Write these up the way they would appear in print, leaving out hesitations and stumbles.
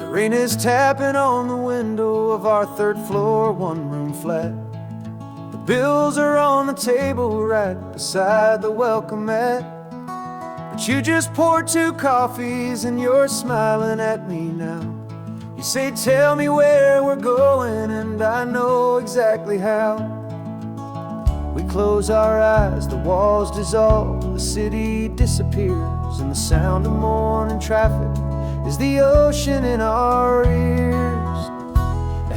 Rain is tapping on the window of our third floor, one-room flat. The bills are on the table right beside the welcome mat. But you just poured 2 coffees and you're smiling at me now. You say, tell me where we're going, and I know exactly how. We close our eyes, the walls dissolve, the city disappears, and the sound of morning traffic is the ocean in our ears.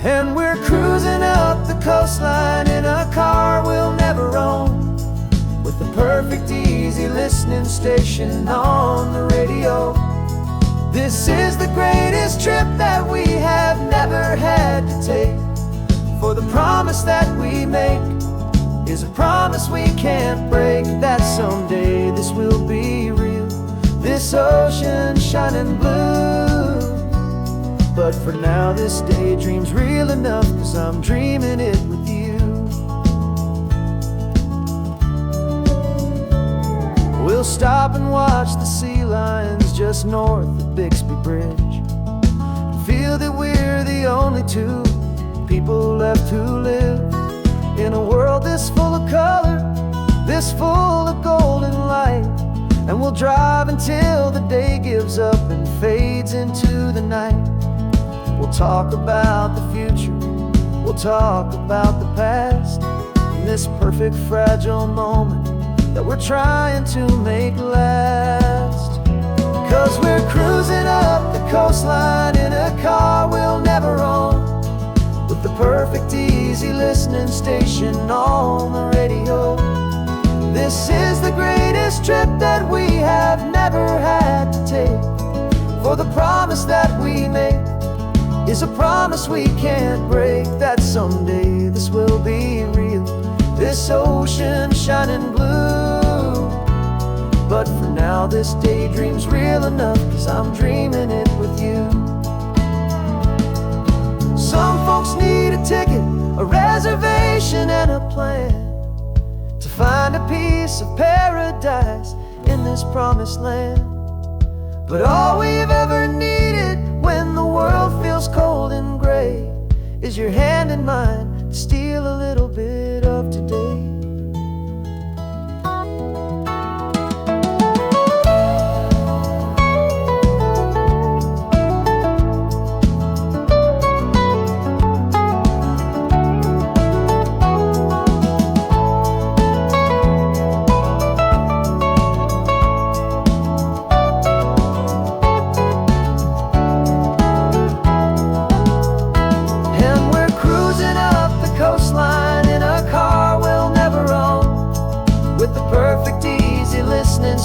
And we're cruising up the coastline in a car we'll never own, with the perfect easy listening station on the radio. This is the greatest trip that we have never had to take, for the promise that we make is a promise we can't break, that someday this will be real, this ocean shining blue. But for now this daydream's real enough, 'cause I'm dreaming it with you. We'll stop and watch the sea lions just north of Bixby Bridge, and feel that we're the only 2 people left who live in a world this full of color, this full of golden light. And we'll drive until the day gives up and fades into the night. We'll talk about the future, we'll talk about the past, in this perfect fragile moment that we're trying to make last. 'Cause we're cruising up the coastline in a car we'll never own, with the perfect easy listening station on the radio. This is the greatest trip that we have never had to take, for the promise that we make is a promise we can't break, that someday this will be real, this ocean shining blue. But for now this daydream's real enough, 'cause I'm dreaming it with you. Some folks need a ticket, a reservation and a plan, to find a piece of paradise in this promised land. But all we've ever needed when the world feels cold and gray is your hand in mine to steal a little bit of today.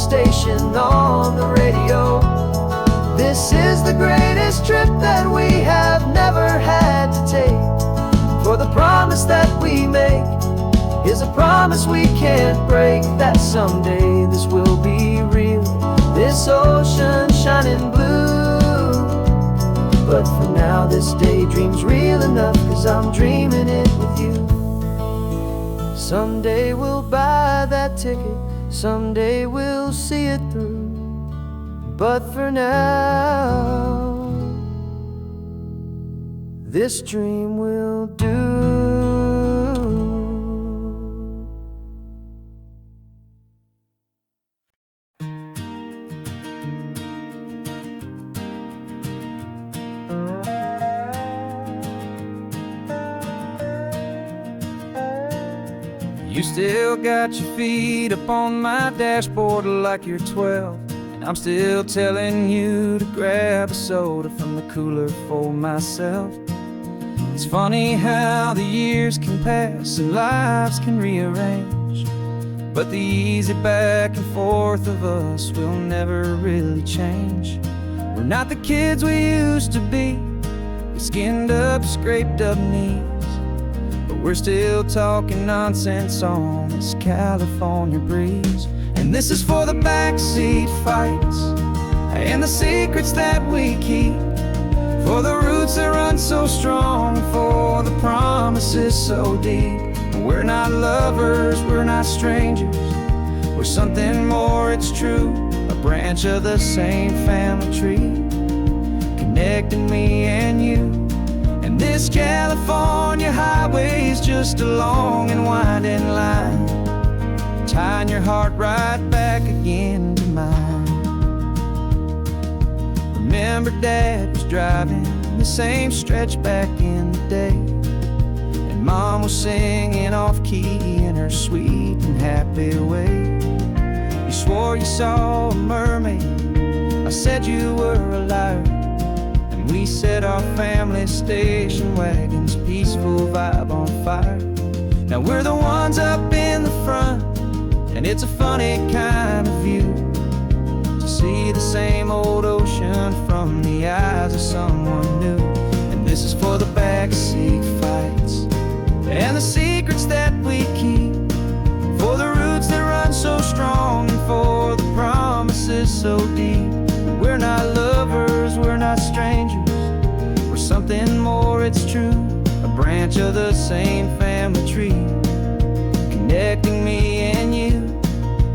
Station on the radio. This is the greatest trip that we have never had to take, for the promise that we make is a promise we can't break, that someday this will be real, this ocean shining blue. But for now this daydream's real enough, 'cause I'm dreaming it with you. Someday we'll buy that ticket, someday we'll see it through, but for now this dream will do. You still got your feet up on my dashboard like you're 12, and I'm still telling you to grab a soda from the cooler for myself. It's funny how the years can pass and lives can rearrange, but the easy back and forth of us will never really change. We're not the kids we used to be, with skinned up, scraped up knees, but we're still talking nonsense on this California breeze. And this is for the backseat fights and the secrets that we keep, for the roots that run so strong, for the promises so deep. We're not lovers, we're not strangers, we're something more, it's true, a branch of the same family tree, connecting me and you. And this California highway's just a long and winding line, tying your heart right back again to mine. Remember Dad was driving the same stretch back in the day, and Mom was singing off-key in her sweet and happy way. You swore you saw a mermaid, I said you were a liar, and we set our family station wagon's peaceful vibe on fire. Now we're the ones up in the front, and it's a funny kind of view to see the same old ocean from the eyes of someone new. And this is for the backseat fights and the secrets that we keep, for the roots that run so strong and for the promises so deep. We're not lovers, we're not strangers, we're something more, it's true. A branch of the same family tree, connecting me and you.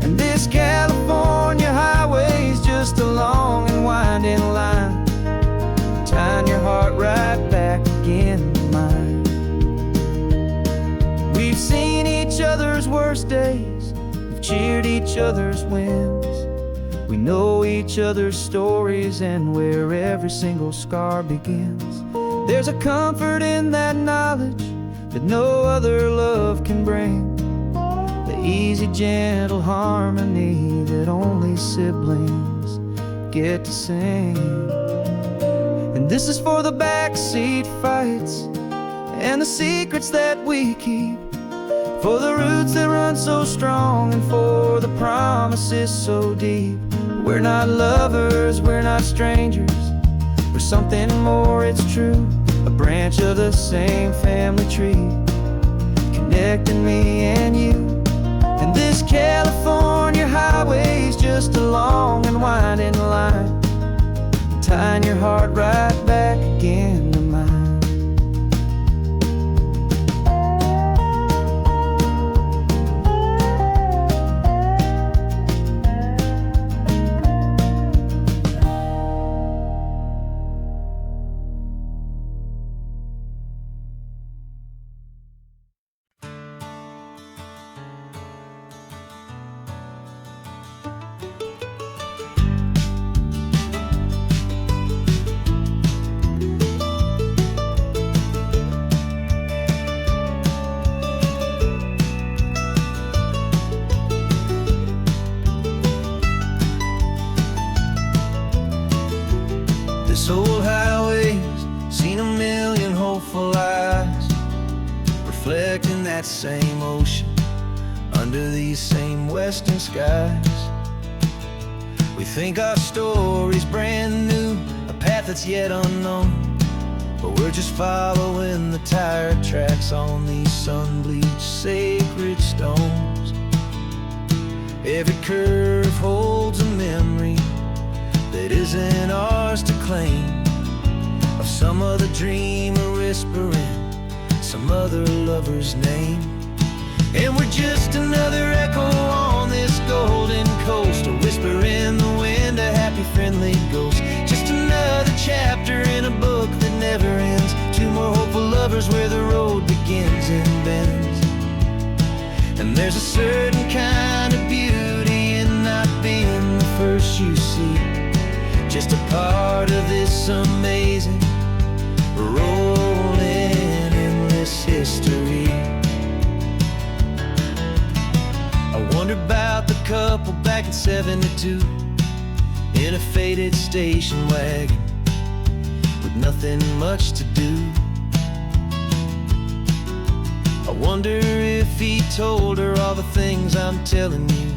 And this California highway's just a long and winding line, tying your heart right back again to mine. We've seen each other's worst days, we've cheered each other's wins. We know each other's stories and where every single scar begins. There's a comfort in that knowledge that no other love can bring, the easy, gentle harmony that only siblings get to sing. And this is for the backseat fights and the secrets that we keep, for the roots that run so strong and for the promises so deep. We're not lovers, we're not strangers, we're something more, it's true. A branch of the same family tree, connecting me and you. And this California highway's just a long and winding line, tying your heart right back again to mine. This old highway's seen a million hopeful eyes, reflecting that same ocean under these same western skies. We think our story's brand new, a path that's yet unknown, but we're just following the tire tracks on these sun-bleached sacred stones. Every curve holds a memory that isn't ours to claim, of some other dreamer whispering some other lover's name. And we're just another echo on this golden coast, a whisper in the wind, a happy friendly ghost. Just another chapter in a book that never ends, two more hopeful lovers where the road begins and bends. And there's a certain kind of beauty in not being the first you see, just a part of this amazing, rolling, endless history. I wonder about the couple back in '72 in a faded station wagon with nothing much to do. I wonder if he told her all the things I'm telling you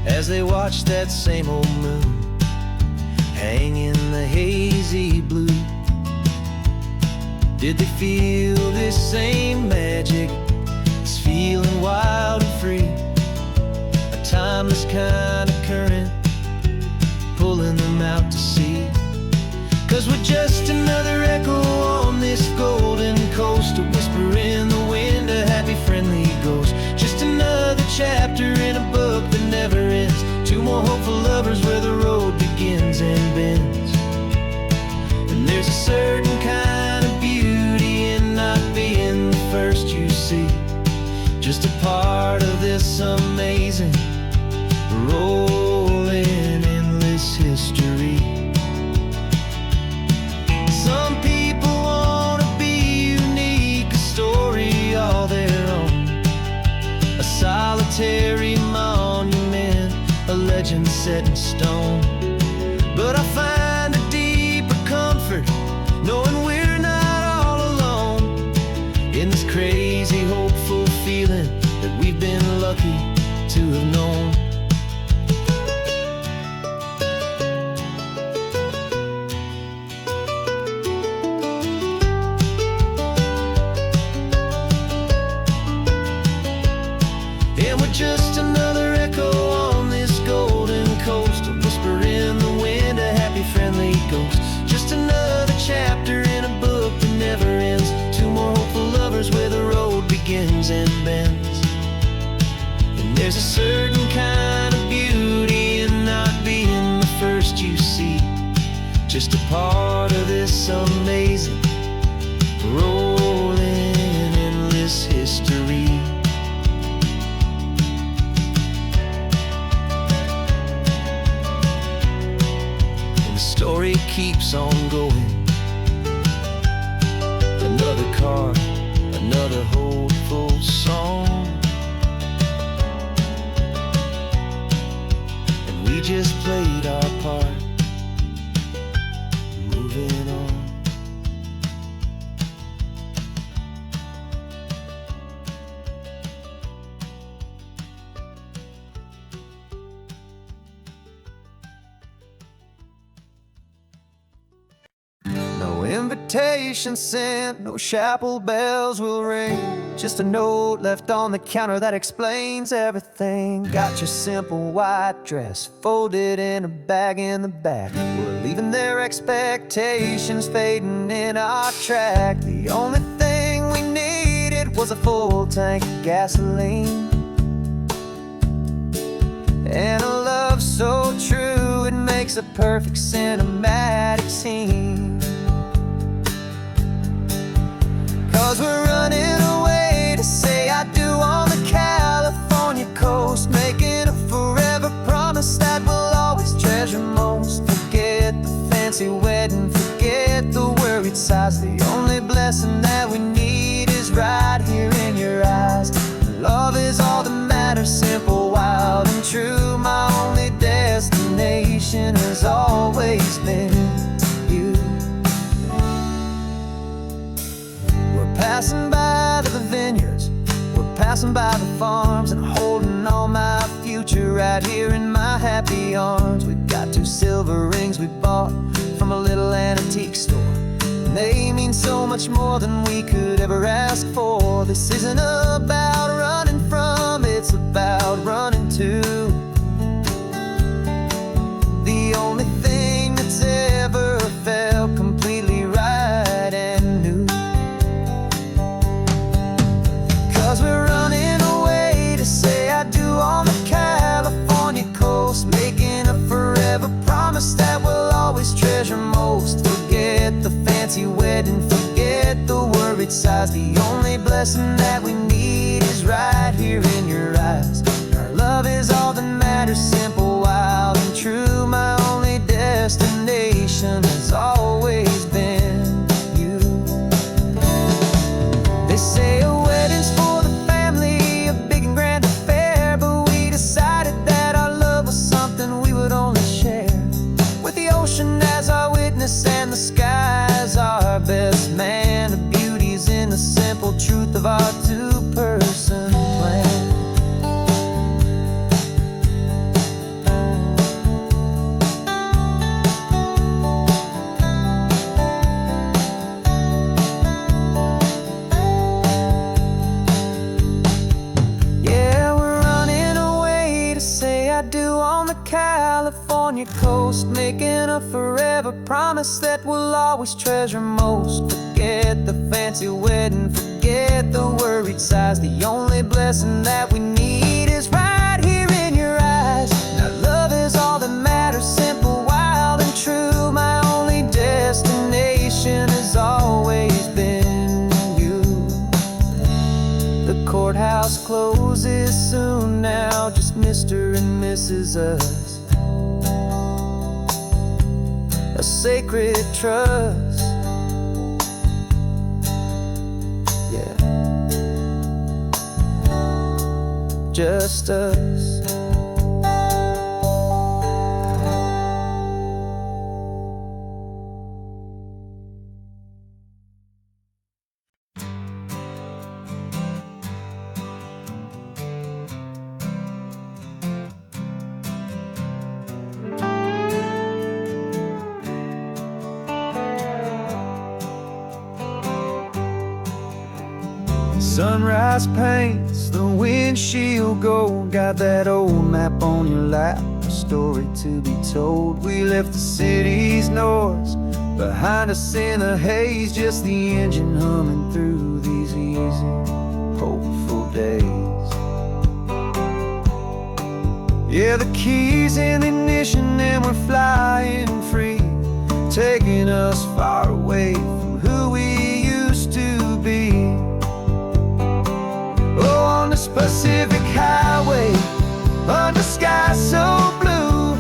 as they watched that same old moon hang in the hazy blue. Did they feel this same magic, this feeling wild and free, a timeless kind of current pulling them out to sea? 'Cause we're just another echo on this golden coast, a whisper in the wind, a happy friendly ghost. Just another chapter in a book that never ends, two more hopeful lovers where the road begins and bends. And there's a just a part of this amazing, rolling, endless history. Some people want to be unique, a story all their own, a solitary monument, a legend set in stone. But I find a deeper comfort knowing we're not all alone in this crazy, hopeful feeling that we've been lucky to have known. And we're just another echo on this golden coast, a whisper in the wind, a happy, friendly ghost. Just another chapter in a book that never ends. Two more hopeful lovers where the road begins and bends. And there's a certain kind of beauty in not being the first you see, just a part of this amazing, rolling, endless history. Story keeps on going. Another card, another hopeful song, and we just played our part, moving on. No invitation sent, no chapel bells will ring, just a note left on the counter that explains everything. Got your simple white dress folded in a bag in the back. We're leaving their expectations fading in our track. The only thing we needed was a full tank of gasoline, and a love so true it makes a perfect cinematic scene. 'Cause we're running away to say I do on the California coast, making a forever promise that we'll always treasure most. Forget the fancy wedding, forget the worried sighs. The only blessing that we need is right here in your eyes. Love is all that matters, simple, wild, and true. My only destination has always been you. Passing by the vineyards, we're passing by the farms, and holding all my future right here in my happy arms. We've got 2 silver rings we bought from a little antique store, and they mean so much more than we could ever ask for. This isn't about running from, it's about running to. The only thing that's ever felt completely right and new. 'Cause we're running away to say I do on the California coast, making a forever promise that we'll always treasure most. Forget the fancy wedding, forget the worried sighs. The only blessing that we need is right here in your eyes. Our love is all that matters, simple, wild, and true. My only destination has always been you. They say a wedding's for the family, a big and grand affair, but we decided that our love was something we would only share with the ocean as our witness and the sky as our best man. The beauty's in the simple truth of our 2-person plan. California coast, making a forever promise that we'll always treasure most. Forget the fancy wedding, forget the worried sighs. The only blessing that we need is right here in your eyes. Now love is all that matters, simple, wild, and true. My only destination has always been you. The courthouse house closes soon now, just Mr. and Mrs. Us, a sacred trust. Yeah, just us. Sunrise paints the windshield gold. Got that old map on your lap, a story to be told. We left the city's noise behind us in the haze, just the engine humming through these easy, hopeful days. Yeah, the keys in the ignition and we're flying free, taking us far away from who we used to be. On this Pacific highway, under sky so blue,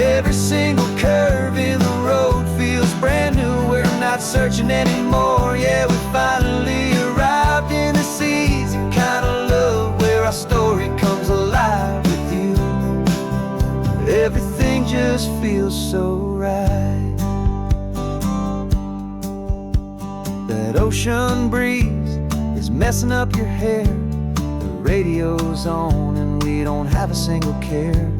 every single curve in the road feels brand new. We're not searching anymore, yeah, we finally arrived in this easy kind of love, where our story comes alive with you. Everything just feels so right. That ocean breeze is messing up your hair, radio's on and we don't have a single care.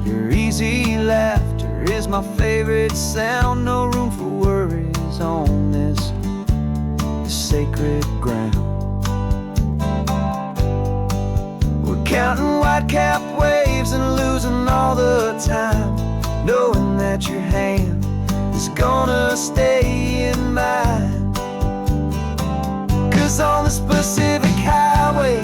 Your easy laughter is my favorite sound. No room for worries on this sacred ground. We're counting white-capped waves and losing all the time, knowing that your hand is gonna stay in mine. 'Cause on this Pacific highway,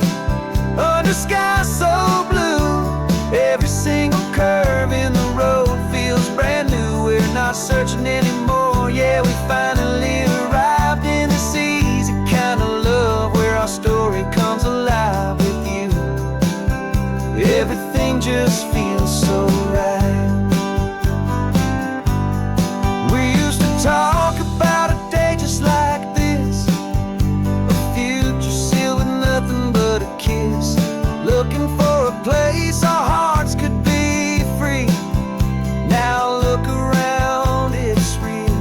under sky so blue, every single curve in the road feels brand new. We're not searching anymore, yeah, we finally arrived in this easy kind of love, where our story comes alive with you. Everything just feels so right. We used to talk about a day just like this, a future sealed with nothing but a kiss, looking for a place our hearts could be free. Now look around, it's real.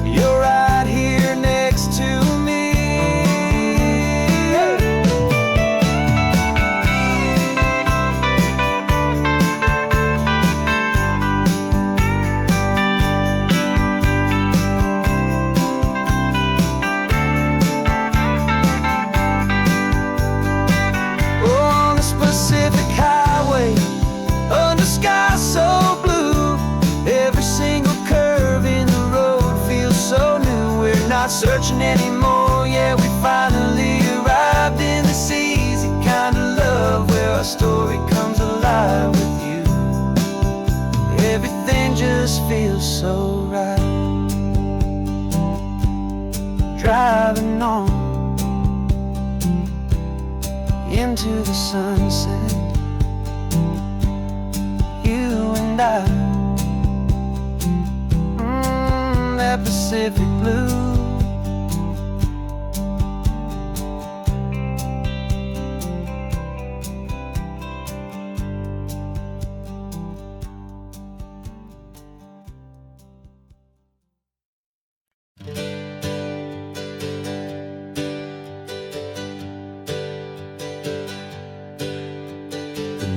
You're right here next to me. Pacific highway, under sky so blue, every single curve in the road feels so new. We're not searching anymore, yeah, we finally arrived in this easy kind of love, where our story comes alive with you. Everything just feels so right. Driving on into the sunset, you and I, that Pacific blue.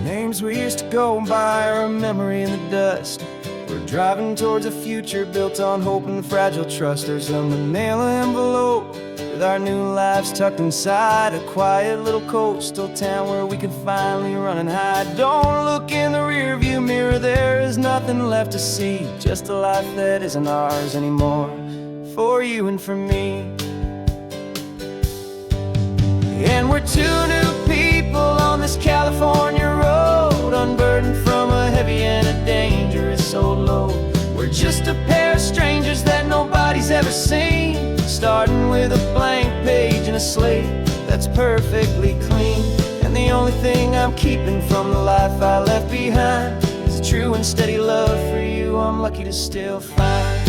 Names we used to go by are a memory in the dust. We're driving towards a future built on hope and fragile trust. There's a manila envelope with our new lives tucked inside, a quiet little coastal town where we could finally run and hide. Don't look in the rearview mirror, there is nothing left to see, just a life that isn't ours anymore, for you and for me. And we're two new people on this California road, unburdened from a heavy and a dangerous old load. We're just a pair of strangers that nobody's ever seen, starting with a blank page and a slate that's perfectly clean. And the only thing I'm keeping from the life I left behind is a true and steady love for you I'm lucky to still find.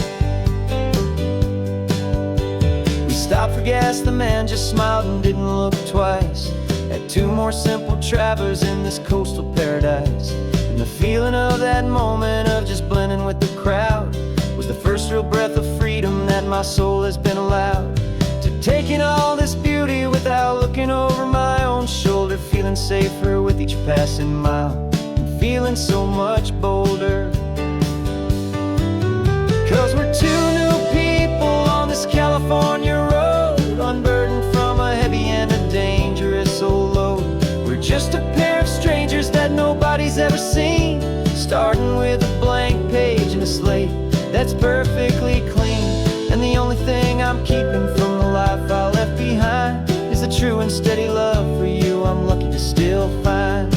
We stopped for gas, the man just smiled and didn't look twice. Had two more simple travelers in this coastal paradise. And the feeling of that moment of just blending with the crowd was the first real breath of freedom that my soul has been allowed to take in all this beauty without looking over my own shoulder, feeling safer with each passing mile and feeling so much bolder. 'Cause we're two new people on this California road, unburdened from a heavy and a dangerous old load. We're just a pair of strangers that nobody's ever seen, starting with a blank page and a slate that's perfectly clean. And the only thing I'm keeping from the life I left behind is a true and steady love for you I'm lucky to still find.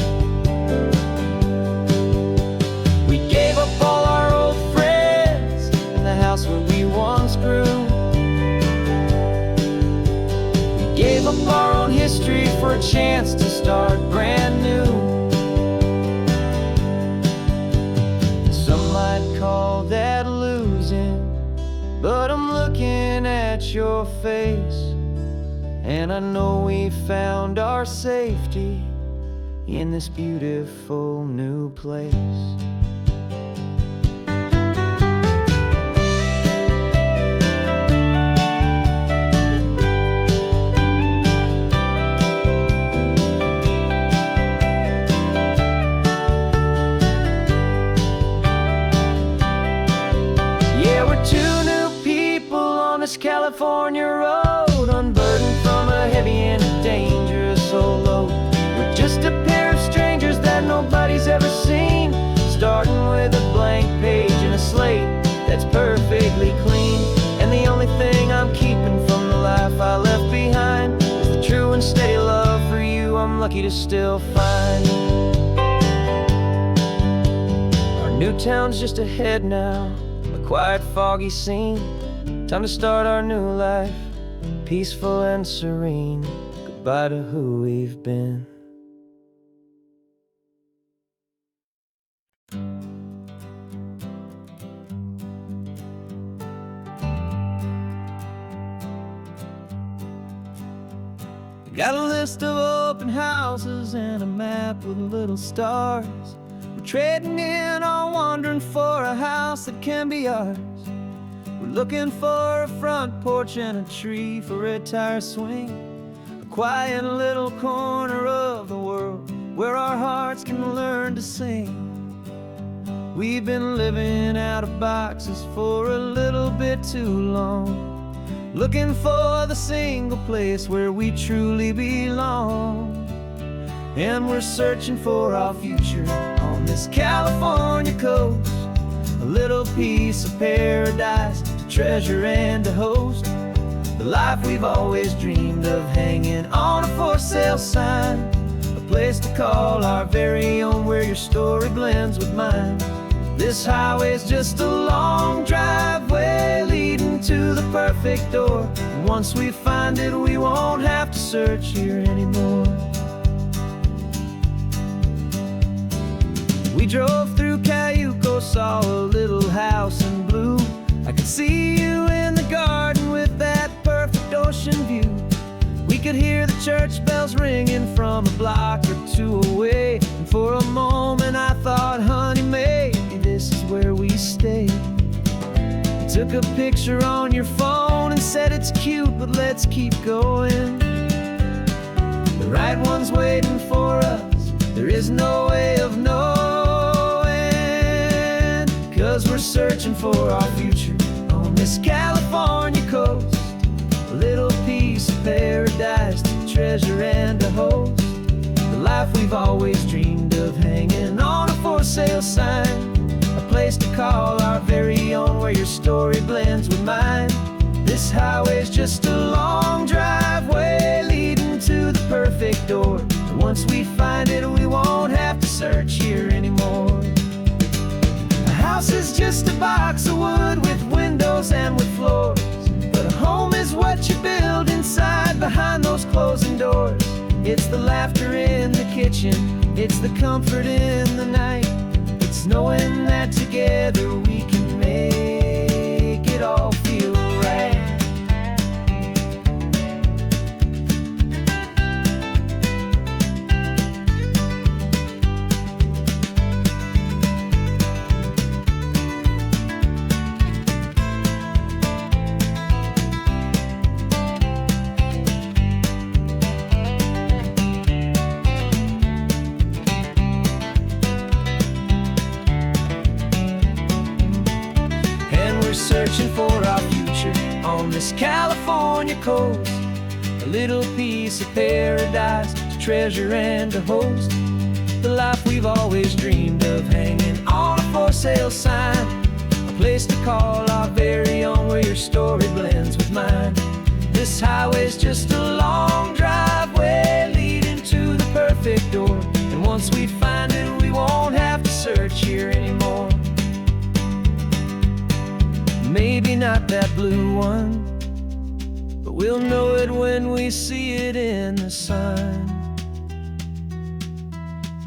We gave up all our old friends and the house where we once grew. We gave up our own history for a chance to start brand new. Some might call that losing, but I'm looking at your face, and I know we found our safety in this beautiful new place. Yeah, we're two new people on this California road, unburdened from a heavy and a dangerous old load. We're just a pair of strangers that nobody's ever seen, starting with a blank page and a slate that's perfectly clean. And the only thing I'm keeping from the life I left behind is the true and steady love for you I'm lucky to still find. Our new town's just ahead now, a quiet, foggy scene. Time to start our new life, peaceful and serene. Goodbye to who we've been. Got a list of open houses and a map with little stars. We're trading in our wandering for a house that can be ours. We're looking for a front porch and a tree for a tire swing, a quiet little corner of the world where our hearts can learn to sing. We've been living out of boxes for a little bit too long, looking for the single place where we truly belong. And we're searching for our future on this California coast, a little piece of paradise to treasure and to host, the life we've always dreamed of hanging on a for sale sign, a place to call our very own where your story blends with mine. This highway's just a long driveway leading to the perfect door, and once we find it we won't have to search here anymore. We drove through Cayuco, saw a little house in blue. I could see you in the garden with that perfect ocean view. We could hear the church bells ringing from a block or two away, and for a moment I thought, honey, maybe this is where we stay. You took a picture on your phone and said it's cute, but let's keep going. The right one's waiting for us, there is no way of knowing, 'cause we're searching for our future on this California coast, a little piece of paradise to treasure and to host, the life we've always dreamed of hanging on a for sale sign, a place to call our very own where your story blends with mine. This highway's just a long driveway leading to the perfect door, and once we find it we won't have to search here anymore. A house is just a box of wood with windows and with floors, but a home is what you build inside behind those closing doors. It's the laughter in the kitchen, it's the comfort in the night. It's knowing that together we can make it all feel right. Searching for our future on this California coast, a little piece of paradise to treasure and to host. The life we've always dreamed of, hanging on a for sale sign, a place to call our very own, where your story blends with mine. This highway's just a long driveway leading to the perfect door, and once we find it, we won't have to search here anymore. Maybe not that blue one, but we'll know it when we see it in the sun.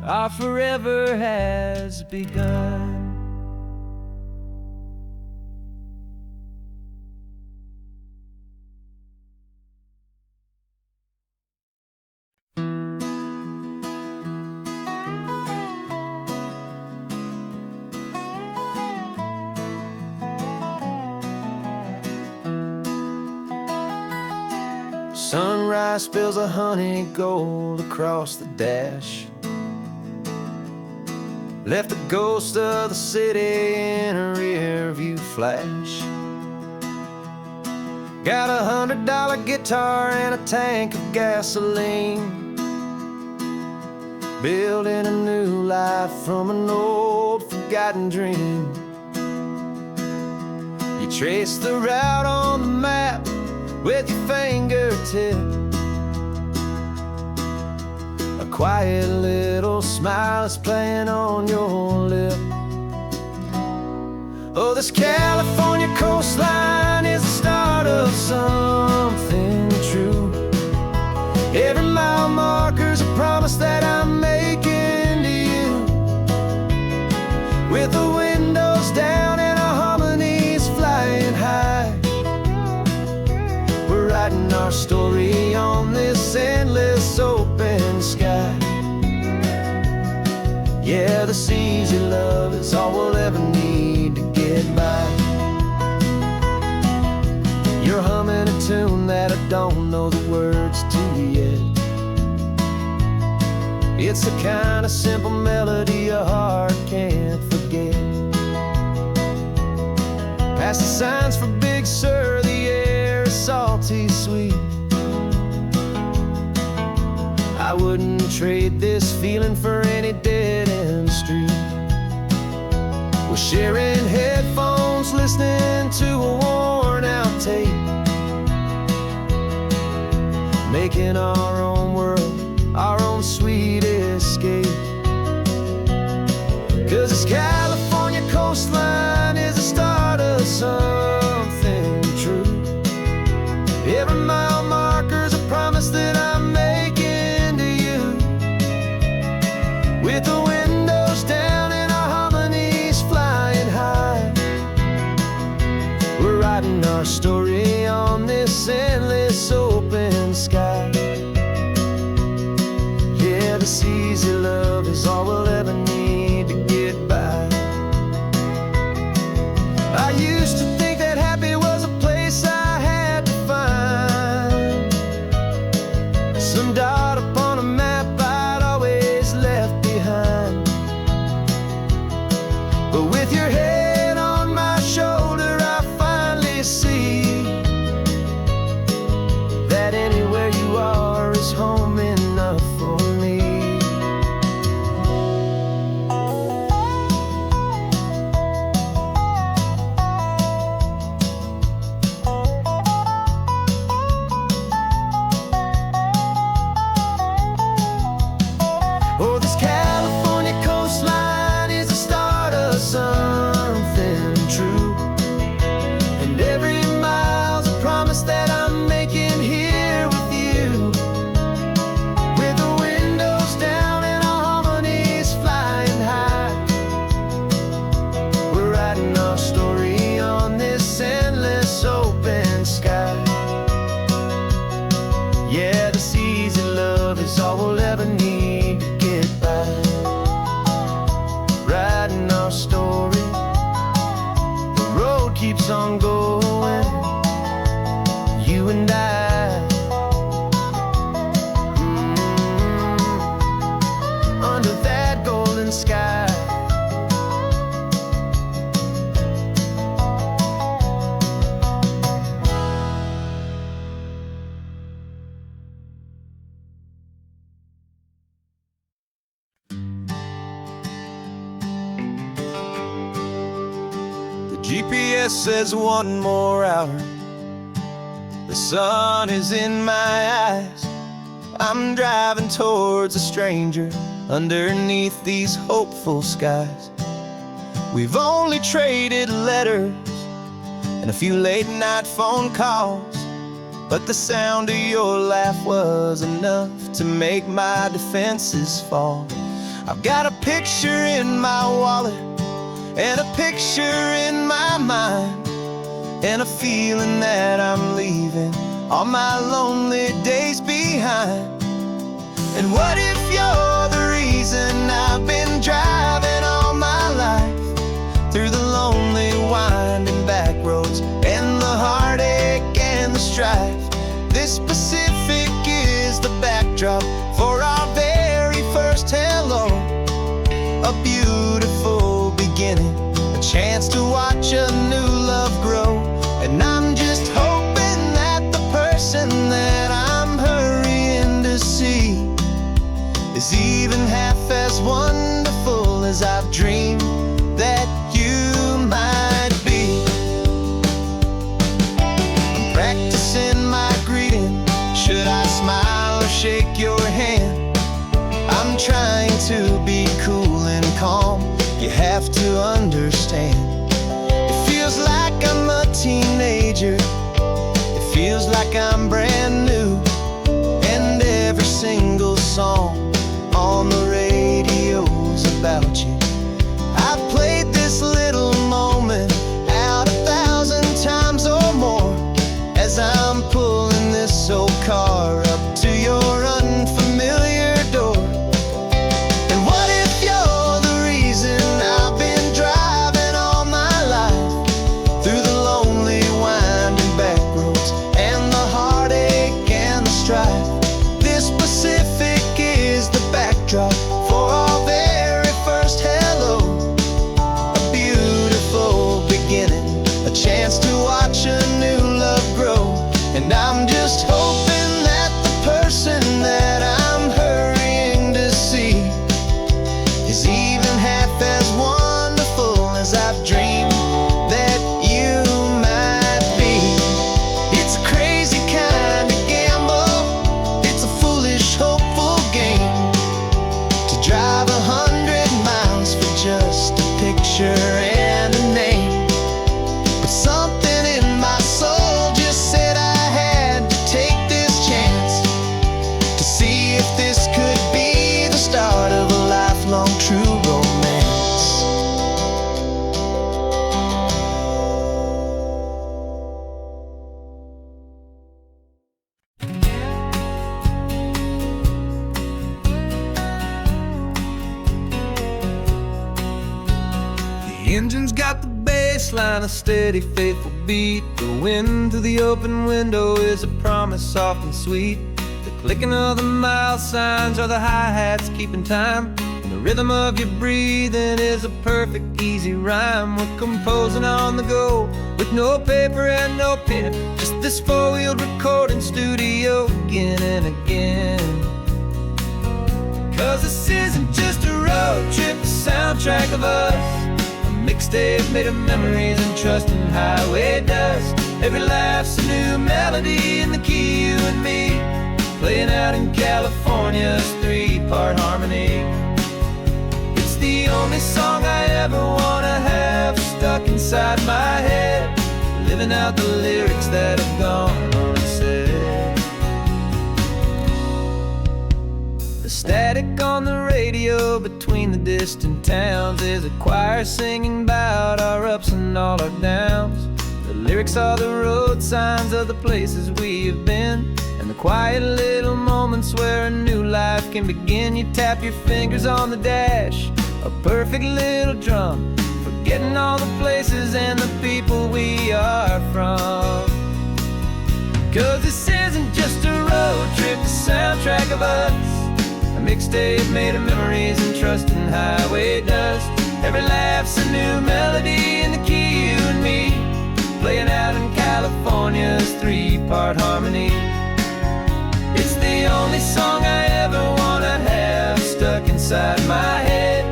Our forever has begun. Sunrise spills a honey gold across the dash, left the ghost of the city in a rear view flash. Got a $100 guitar and a tank of gasoline, building a new life from an old forgotten dream. You trace the route on the map with your fingertip, a quiet little smile is playing on your lip. Oh, this California coastline is the start of something true. Every mile marker's a promise that I'm making to you, with the windows down and our harmonies flying high. Writing our story on this endless open sky. Yeah, this easy love is all we'll ever need to get by. You're humming a tune that I don't know the words to yet. It's the kind of simple melody your heart can't forget. Past the signs for Big Sur, the air is salty sweet. I wouldn't trade this feeling for any dead-end street. We're sharing headphones, listening to a worn-out tape, making our own world, our own sweet escape. 'Cause this California coastline is the start of something true. Every mile marker's a promise that I'm making to you, with the windows down and our harmonies flying high. We're writing our story on this endless open sky. Yeah, this easy love is all we'll ever need to get by. I used to think that happy was a place I had to find, some dot upon a map I'd always left behind. But with your head on my shoulder, I finally see that anywhere you are is home enough for me. keeps on going, you and I, under that golden sky. GPS says 1 more hour. The sun is in my eyes. I'm driving towards a stranger underneath these hopeful skies. We've only traded letters and a few late night phone calls, but the sound of your laugh was enough to make my defenses fall. I've got a picture in my wallet and a picture in my mind, and a feeling that I'm leaving all my lonely days behind. And what if you're the reason I've been driving all my life, through the lonely winding back roads and the heartache and the strife? This Pacific is the backdrop for our very first hello, a beautiful beginning, a chance to watch a new love grow. And I'm just hoping that the person that I'm hurrying to see is even half as wonderful as I've dreamed that you might be. I'm practicing my greeting. Should I smile or shake your hand? I'm trying to be cool and calm. You have to understand, it feels like I'm a teenager. It feels like I'm brand new. And every single song on the radio's about you. I've played this little moment out 1,000 times or more, as I'm pulling this old car up to your unfamiliar door. And what if you're the reason I've been driving all my life, through the lonely winding back roads and the heartache and the strife? This Pacific is the backdrop for our very first hello, a beautiful beginning, a chance to watch a new love grow. And I'm just hoping that the person that I'm hurrying to see is even half as wonderful as I've dreamed that you might be. It's a crazy kind of gamble, it's a foolish, hopeful game, to drive 100 miles for just a picture and a name. But something in my soul just said I had to take this chance, to see if this could be the start of a lifelong true romance. The engine's got the bass line, a steady, faithful beat. The wind through the open window is a promise soft and sweet. The clicking of the mile signs are the hi-hats keeping time, and the rhythm of your breathing is a perfect, easy rhyme. We're composing on the go, with no paper and no pen, just this four-wheeled recording studio again and again. Cause this isn't just a road trip, the soundtrack of us, mixtape made of memories and trust in highway dust. Every laugh's a new melody in the key, you and me, playing out in California's 3-part harmony. It's the only song I ever wanna have stuck inside my head, living out the lyrics that have gone unsaid. The static on the radio between the distant towns is a choir singing about our ups and all our downs. The lyrics are the road signs of the places we have been, and the quiet little moments where a new life can begin. You tap your fingers on the dash, a perfect little drum for forgetting all the places and the people we are from. 'Cause this isn't just a road trip, the soundtrack of us, a mixtape made of memories and trust in highway dust. Every laugh's a new melody in the key, you and me, playing out in California's 3-part harmony. It's the only song I ever wanna have stuck inside my head,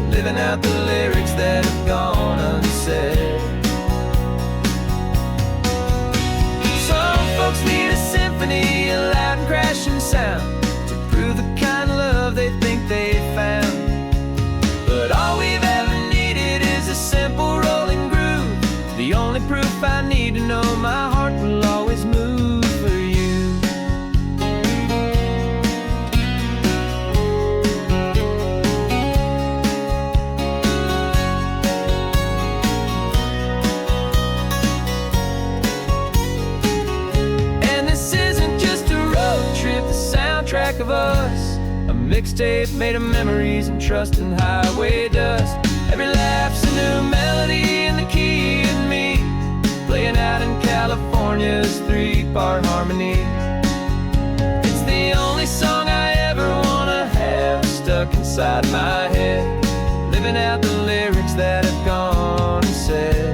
living out the lyrics that have gone unsaid. Some folks need a symphony, a loud and crashing sound, to prove the kind of love they think they found. But all we've ever needed is a simple rolling groove, the only proof I need to know my heart will always move for you. And this isn't just a road trip, the soundtrack of us, a mixtape made of memories and trust in highway dust. Every laugh's a new melody in the key and me, playing out in California's 3-part harmony. It's the only song I ever wanna have stuck inside my head, living out the lyrics that have gone unsaid.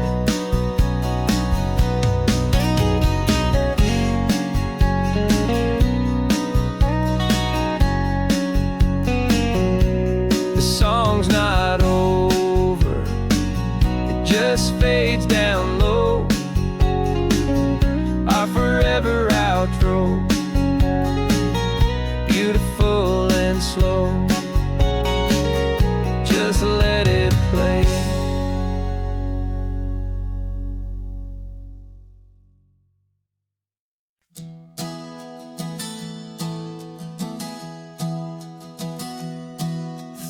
The song's not over, it just fades down low, our forever outro, beautiful and slow. Just let it play.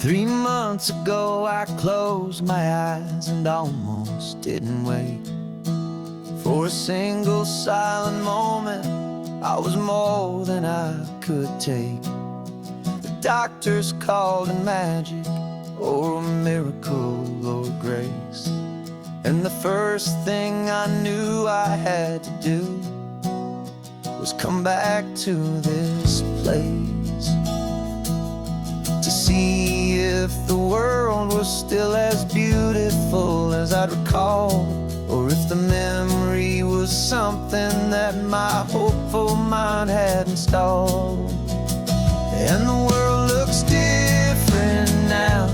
Three months ago I closed my eyes and almost didn't wake. For a single silent moment, I was more than I could take. The doctors called it magic, or a miracle, or grace. And the first thing I knew I had to do was come back to this place, to see if the world was still as beautiful as I'd recall, or if the memory was something that my hopeful mind had installed. And the world looks different now,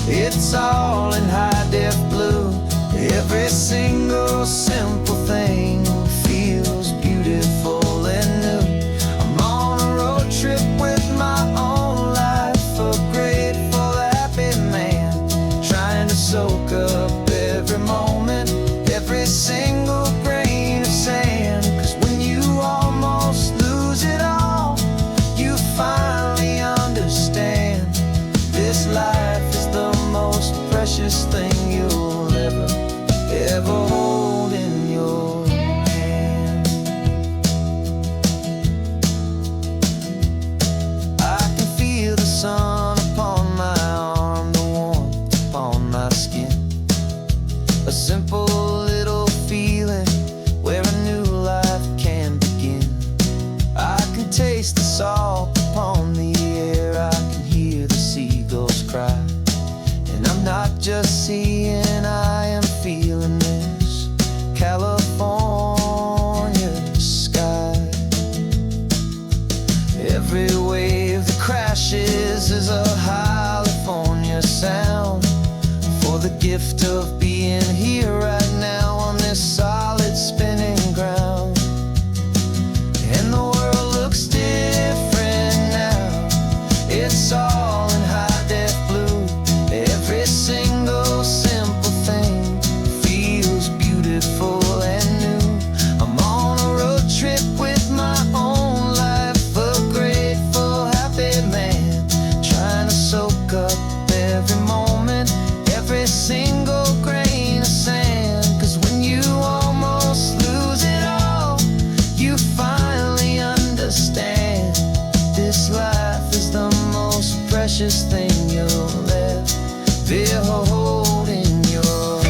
it's all in high-def blue. Every single simple thing feels beautiful and new. I'm on a road trip with my own life, a grateful, happy man, trying to soak up every moment, every single grain of sand. 'Cause when you almost lose it all, you finally understand this life is the most precious thing you'll ever hold in your hand. I can feel the sun upon my arm, the warmth upon my skin, a simple little feeling where a new life can begin. I can taste the salt upon the air, I can hear the seagulls cry, and I'm not just seeing, I am feeling this California sky. Every wave that crashes is a California sound, for the gift of being here right now on this solid spinning ground. And the world looks different now, it's all in high-def blue. Every single simple thing feels beautiful and new. I'm on a road trip with my own life, a grateful, happy man, trying to soak up every moment, every single grain of sand. 'Cause when you almost lose it all, you finally understand this life is the most precious thing you'll ever hold in your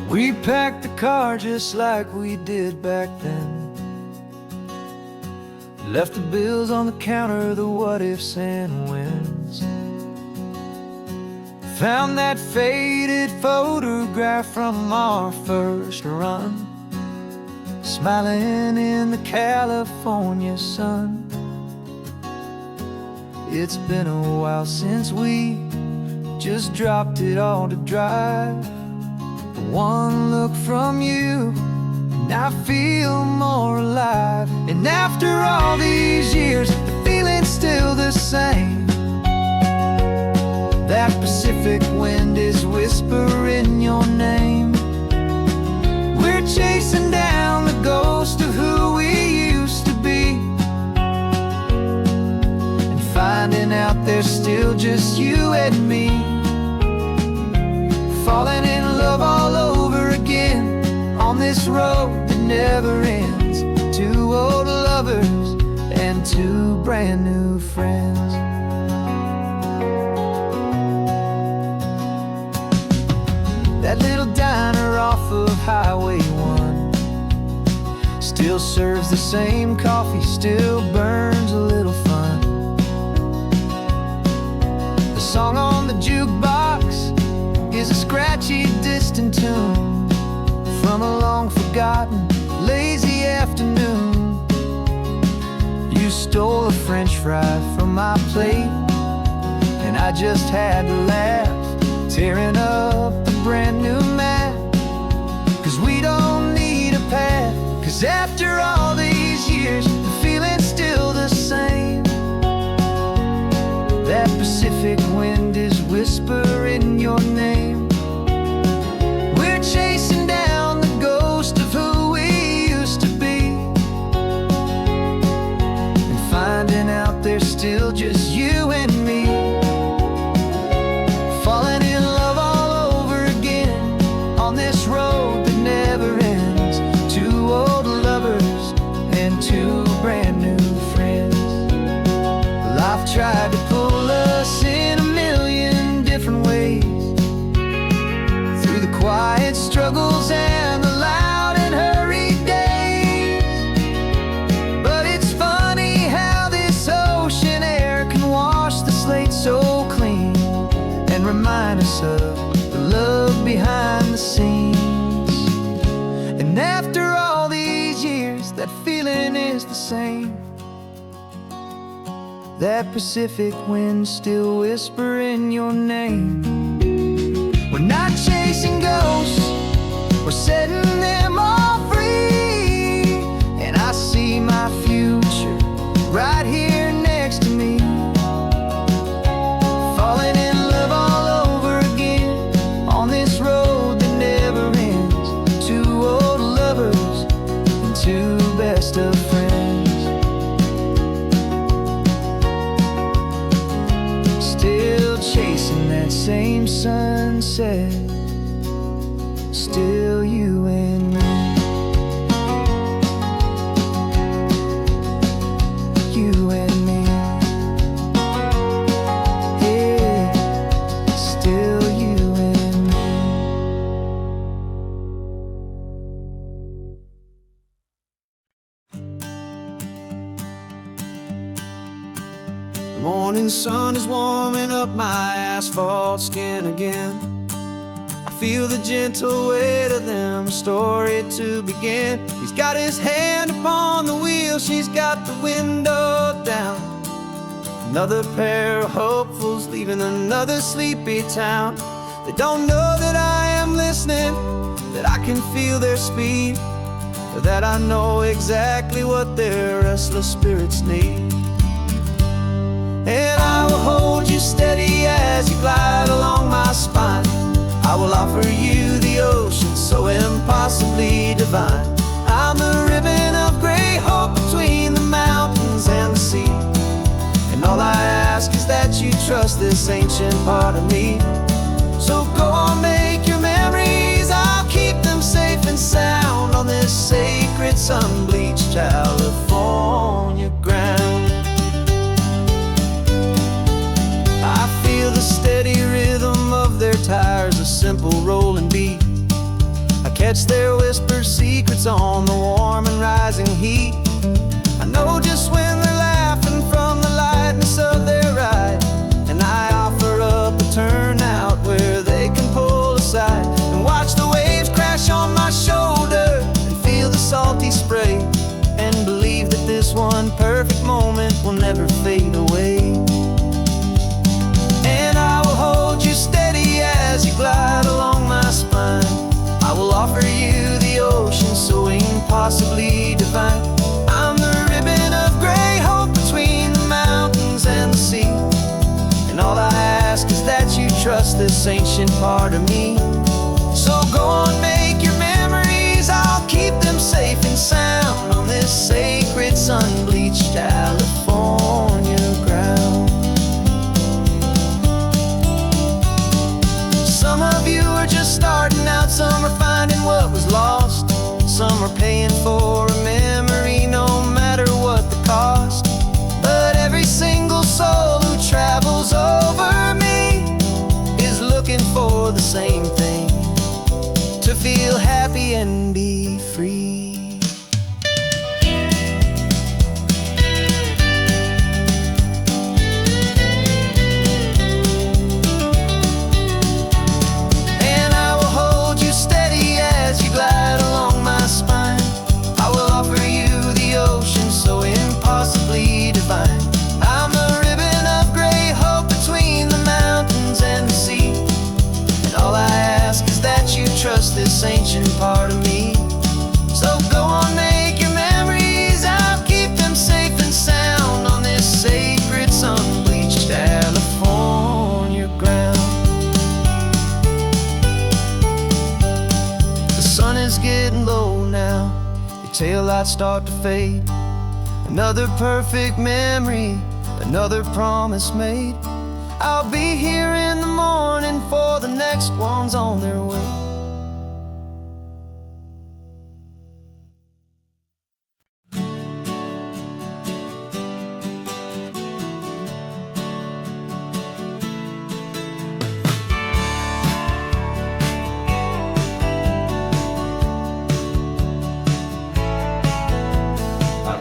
We packed the car just like we did back then. Left the bills on the counter, the what ifs and whens. Found that faded photograph from our first run, smiling in the California sun. It's been a while since we just dropped it all to drive. But one look from you and I feel more alive. And after all these years, the feeling's still the same. That Pacific wind is whispering your name. We're chasing down the ghost of who we used to be, and finding out there's still just you and me. Falling in love all over again on this road that never ends. Two old lovers and two brand new friends. That little diner off of Highway 1 still serves the same coffee, still burns a little fun. The song on the jukebox is a scratchy, distant tune from a long-forgotten, lazy afternoon. You stole a French fry from my plate, and I just had to laugh, tearing up the brand new map. 'Cause we don't need a path, 'cause after all these years, the feeling's still the same. That Pacific wind is whispering your name. We're chasing down the ghost of who we used to be, and finding out there's still just you and me. Falling in love all over again on this road that never ends. Two old lovers and two brand new friends. Life tried to pull us in a million different ways, through the quiet struggles and the loud and hurried days. But it's funny how this ocean air can wash the slate so clean, and remind us of the love behind the scenes. And after all these years, that feeling is the same. That Pacific wind still whispering your name. We're not chasing ghosts, we're setting them all free. And I see my future right here next to me. Falling in love all over again on this road that never ends. Two old lovers and two best of friends. Still chasing that same sunset, still you and me. You and me. Yeah, still you and me. The morning sun is warming up my asphalt skin again. I feel the gentle weight of them, story to begin. He's got his hand upon the wheel, she's got the window down. Another pair of hopefuls leaving another sleepy town. They don't know that I am listening, that I can feel their speed, or that I know exactly what their restless spirits need. And I will hold you steady as you glide along my spine. I will offer you the ocean so impossibly divine. I'm the ribbon of gray hope between the mountains and the sea. And all I ask is that you trust this ancient part of me. So go on, make your memories, I'll keep them safe and sound on this sacred sun-bleached California ground. I feel the steady rhythm of their tires, a simple rolling beat. I catch their whispered secrets on the warm and rising heat. I know just when they're laughing from the lightness of their ride, and I offer up a turnout where they can pull aside and watch the waves crash on my shoulder and feel the salty spray, and believe that this one perfect moment will never fade away. And I will hold you steady as you glide along my spine. I will offer you the ocean so impossibly divine. I'm the ribbon of gray hope between the mountains and the sea, and all I ask is that you trust this ancient part of me. So go on, make your memories, I'll keep them safe and sound on this sacred sun-bleached California ground. Some of you are just starting out, some are finding what was lost, some are paying for a memory no matter what the cost. But every single soul who travels over me is looking for the same thing: to feel happy and be free. And I will hold you steady as you glide along my spine. I will offer you the ocean so impossibly divine. I'm the ribbon of gray hope between the mountains and the sea, and all I ask is that you trust this ancient part of me. So go on, make your memories, I'll keep them safe and sound on this sacred sun-bleached California ground. The sun is getting low now, your taillights start to fade. Another perfect memory, another promise made. I'll be here in the morning for the next ones on their way.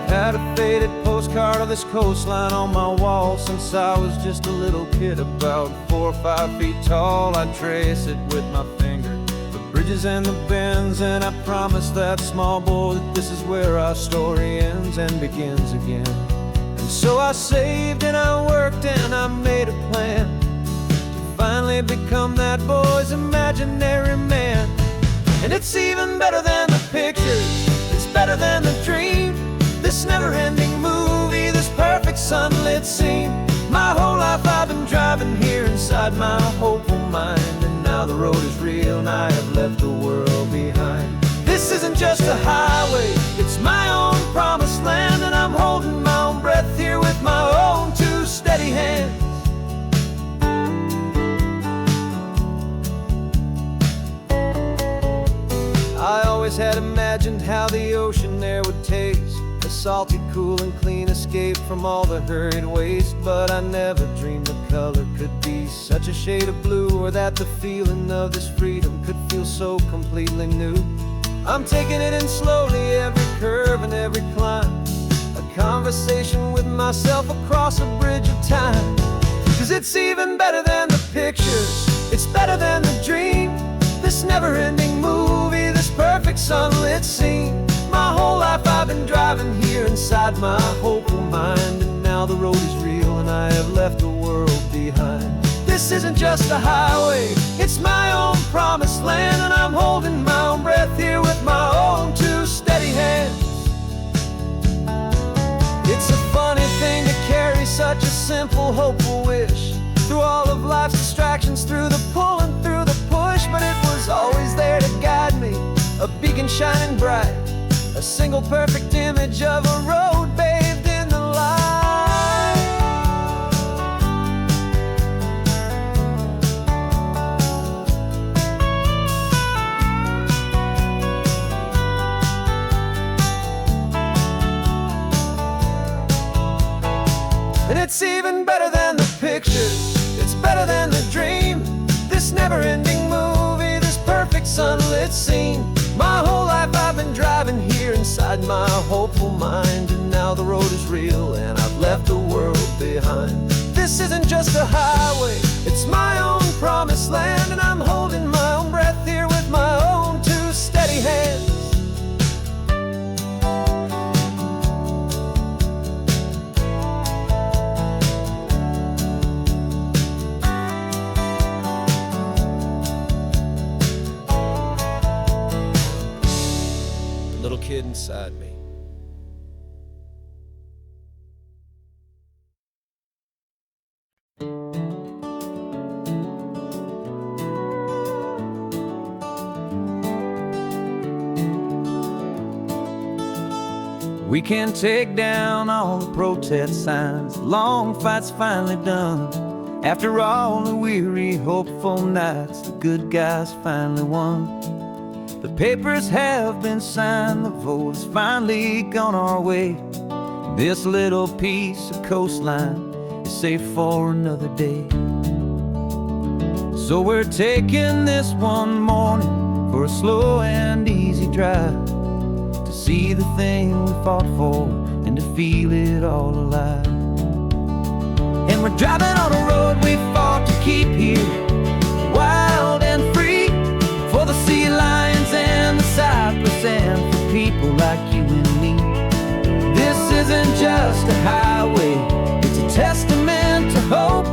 Had a faded postcard of this coastline on my wall since I was just a little kid, about 4 or 5 feet tall. I trace it with my finger, the bridges and the bends, and I promised that small boy that this is where our story ends and begins again. And so I saved and I worked and I made a plan to finally become that boy's imaginary man. And it's even better than the pictures, it's better than the dream, this never-ending movie, this perfect sunlit scene. My whole life I've been driving here inside my hopeful mind, and now the road is real and I have left the world behind. This isn't just a highway, it's my own promised land, and I'm holding my own breath here with my own two steady hands. I always had imagined how the ocean there would taste, a salty, cool and clean escape from all the hurried waste. But I never dreamed the color could be such a shade of blue, or that the feeling of this freedom could feel so completely new. I'm taking it in slowly, every curve and every climb, a conversation with myself across a bridge of time. 'Cause it's even better than the pictures, it's better than the dream, this never-ending movie, this perfect sunlit scene. My whole life I've been driving here inside my hopeful mind, and now the road is real and I have left the world behind. This isn't just a highway, it's my own promised land, and I'm holding my own breath here with my own two steady hands. It's a funny thing to carry such a simple, hopeful wish through all of life's distractions, through the pull and through the push, but it was always there to guide me, a beacon shining bright, a single perfect image of a road bathed in the light. And it's even better than the pictures, it's better than the dream, this never-ending movie, this perfect sunlit scene. been driving here inside my hopeful mind, and now the road is real and I've left the world behind. This isn't just a highway, it's my own promised land, and I'm holding my own breath here with my own two steady hands. The little kid inside me. We can take down all the protest signs, long fight's finally done. After all the weary, hopeful nights, the good guys finally won. The papers have been signed, the vote has finally gone our way. This little piece of coastline is safe for another day. So we're taking this one morning for a slow and easy drive, to see the thing we fought for and to feel it all alive. And we're driving on a road we fought to keep here, wild and free, for the sea lions and the cypress and for people like you and me. This isn't just a highway, it's a testament to hope,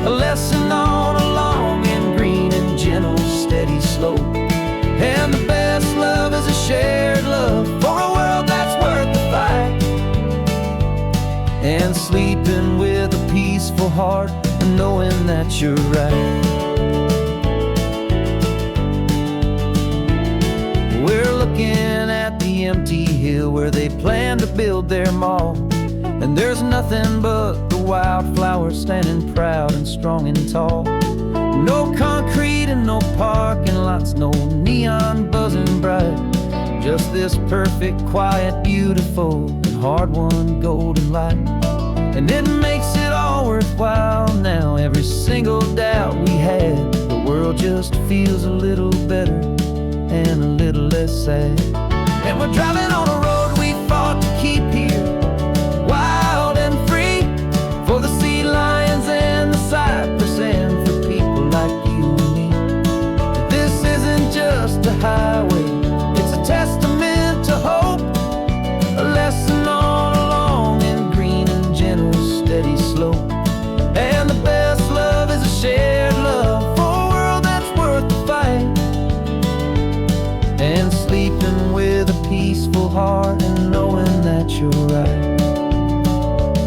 a lesson on a long and green and gentle steady slope. And the best love is a shared love for a world that's worth the fight, and sleeping with a peaceful heart and knowing that you're right. We're looking at the empty hill where they plan to build their mall, and there's nothing but the wildflowers standing proud and strong and tall. No concrete and no parking lots, no neon buzzing bright, just this perfect, quiet, beautiful, and hard-won golden light. And it makes it all worthwhile now, every single doubt we had. The world just feels a little better and a little less sad. And we're driving on a road we fought to keep here, wild and free, for the sea lions and the cypress and for people like you and me. This isn't just a highway, it's a testament to hope, a lesson on a long and green and gentle steady slope. And the best love is a shared love for a world that's worth the fight, and sleeping with a peaceful heart and knowing that you're right.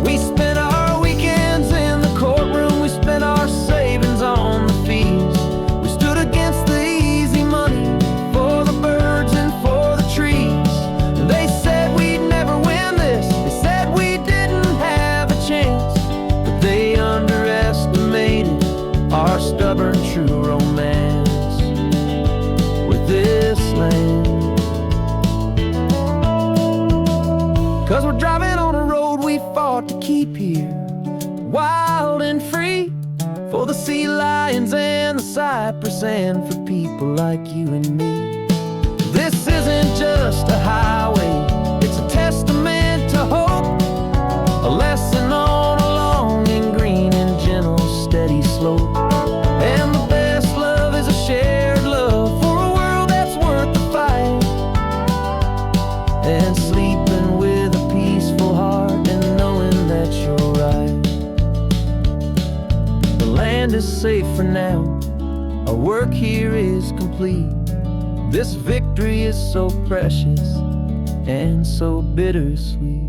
We spent our weekends in the courtroom, we spent our savings on the fees. We stood against the easy money for the birds and for the trees. They said we'd never win this, they said we didn't have a chance, but they underestimated our stubborn true romance with this land. 'Cause we're driving on a road we fought to keep here, wild and free, for the sea lions and the cypress and for people like you and me. This isn't just a highway, it's a testament to hope, a lesson on a long and green and gentle steady slope. And the best love is a shared love for a world that's worth the fight, and sleeping with a peaceful heart and knowing that you're right. The land is safe for now, our work here is complete. This victory is so precious and so bittersweet.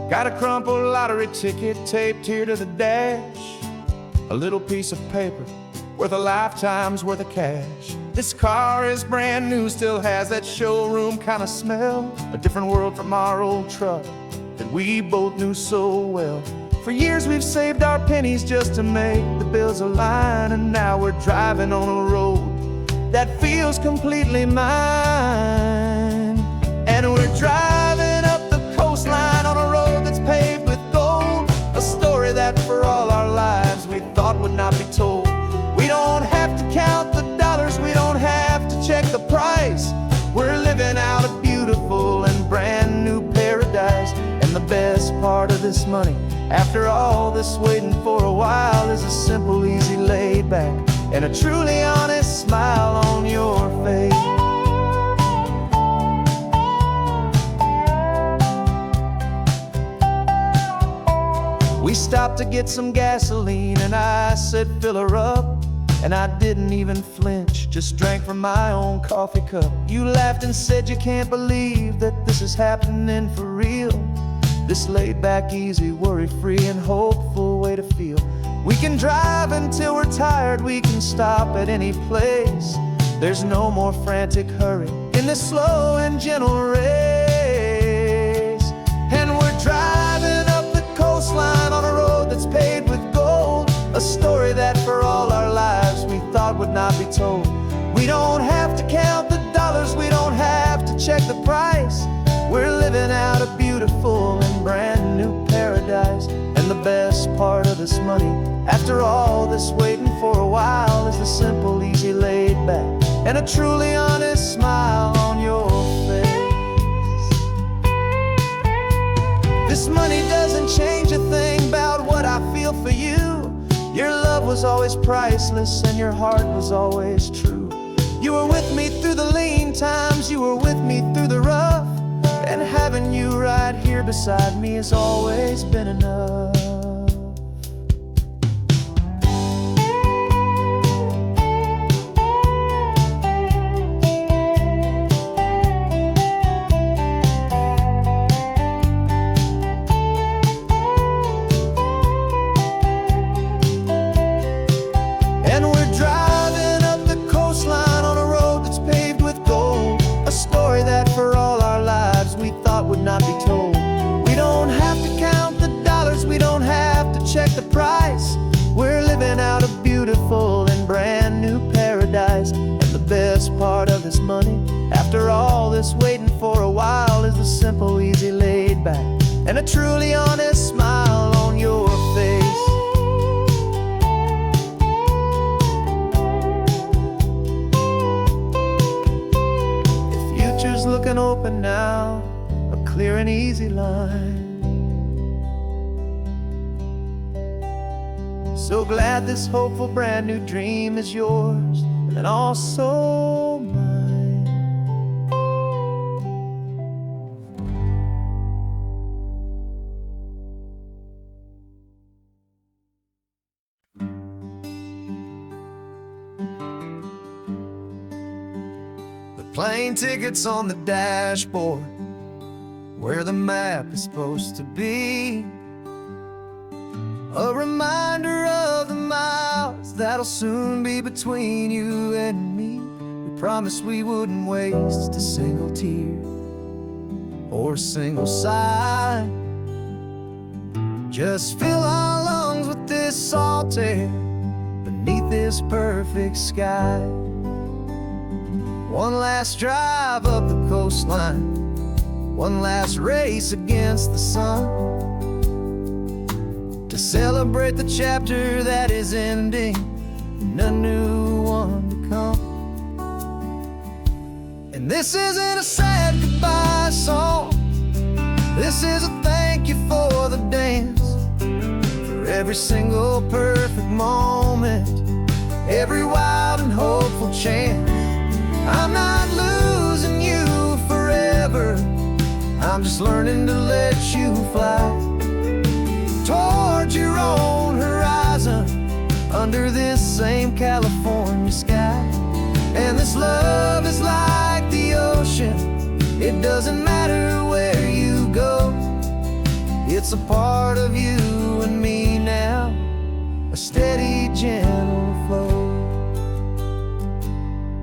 Got a crumpled lottery ticket taped here to the dash, a little piece of paper worth a lifetime's worth of cash. This car is brand new, still has that showroom kind of smell, a different world from our old truck that we both knew so well. For years we've saved our pennies just to make the bills align, and now we're driving on a road that feels completely mine. And we're driving up the coastline on a road that's paved with gold, a story that for all our lives we thought would not be told. We don't have to count the dollars, we don't have to check the price. We're living out a beautiful and brand new paradise. And the best part of this money, after all this waiting for a while, is a simple, easy, laid back, and a truly honest smile on your face. We stopped to get some gasoline, and I said, fill her up. And I didn't even flinch, just drank from my own coffee cup. You laughed and said you can't believe that this is happening for real. This laid back, easy, worry-free and hopeful way to feel. We can drive until we're tired, we can stop at any place. There's no more frantic hurry in this slow and gentle race. And we're driving up the coastline on a road that's paved with gold, a story that for all our lives we thought would not be told. We don't have to count the dollars, we don't have to check the price. We're living out a beautiful and brand new paradise. And the best part of this money, after all this waiting for a while, is the simple, easy, laid back, and a truly honest smile on your face. This money doesn't change a thing about what I feel for you. Your love was always priceless and your heart was always true. You were with me through the lean times, you were with me through the rough, and having you right here beside me has always been enough. Not be told. We don't have to count the dollars, we don't have to check the price. We're living out a beautiful and brand new paradise. And the best part of this money, after all this waiting for a while, is the simple, easy, laid back, and a truly honest smile on your face. The future's looking open now, clear and easy line. So glad this hopeful brand new dream is yours and also mine. The plane tickets on the dashboard, where the map is supposed to be, a reminder of the miles that'll soon be between you and me. We promised we wouldn't waste a single tear or a single sigh. Just fill our lungs with this salt air beneath this perfect sky. One last drive up the coastline, one last race against the sun, to celebrate the chapter that is ending and a new one to come. And this isn't a sad goodbye song, this is a thank you for the dance, for every single perfect moment, every wild and hopeful chance. I'm not losing you forever, I'm just learning to let you fly toward your own horizon, under this same California sky. And this love is like the ocean, it doesn't matter where you go, it's a part of you and me now, a steady, gentle flow.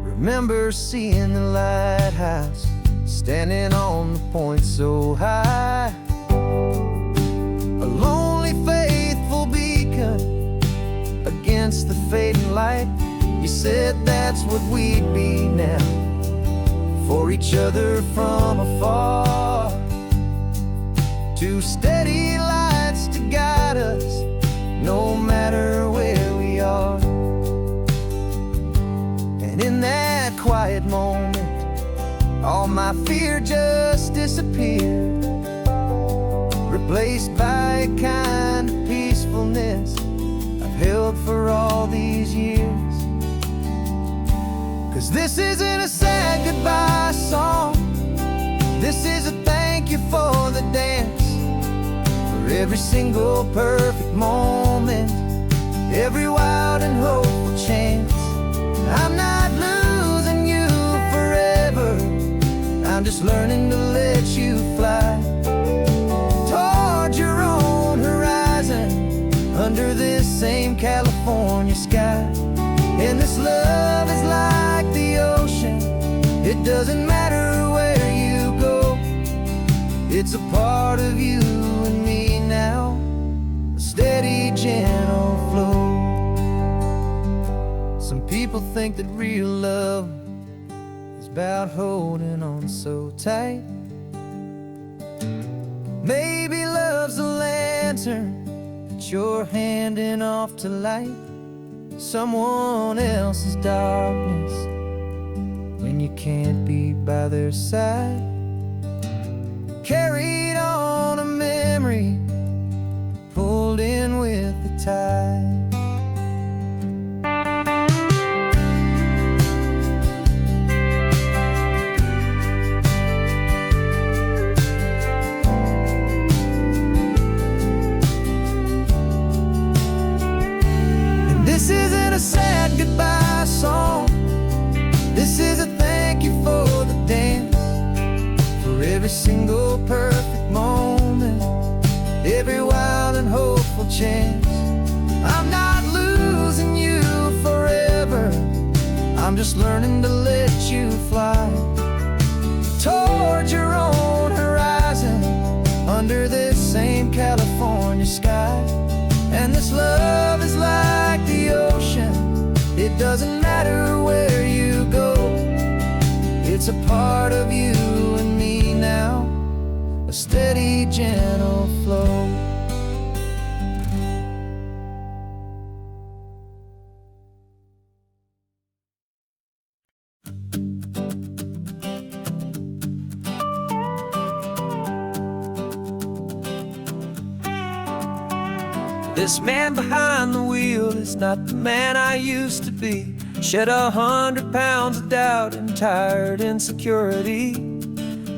Remember seeing the lighthouse, standing on the point so high, a lonely face against the fading light. You said that's what we'd be now, for each other from afar. Two steady lights to guide us, no matter where we are. And in that quiet moment, all my fear just disappeared, replaced by a kind of peacefulness I've held for all these years. 'Cause this isn't a sad goodbye song, this is a thank you for the dance, for every single perfect moment, every wild and hopeful chance. I'm not losing you forever, I'm just learning to let you fly toward your own horizon, under this same California sky. And this love is like the ocean, it doesn't matter where you go, it's a part of you and me now, a steady, gentle flow. Some people think that real love is about holding on so tight. Maybe love's a lantern that you're handing off to light someone else's darkness when you can't be by their side. Carried on a memory, pulled in with the tide. This isn't a sad goodbye song, this is a thank you for the dance, for every single perfect moment, every wild and hopeful chance. I'm not losing you forever, I'm just learning to let you fly toward your own horizon, under this same California sky. And this love is like the ocean, it doesn't matter where you go, it's a part of you and me now, a steady, gentle flow. This man behind the wheel is not the man I used to be. Shed 100 pounds of doubt and tired insecurity.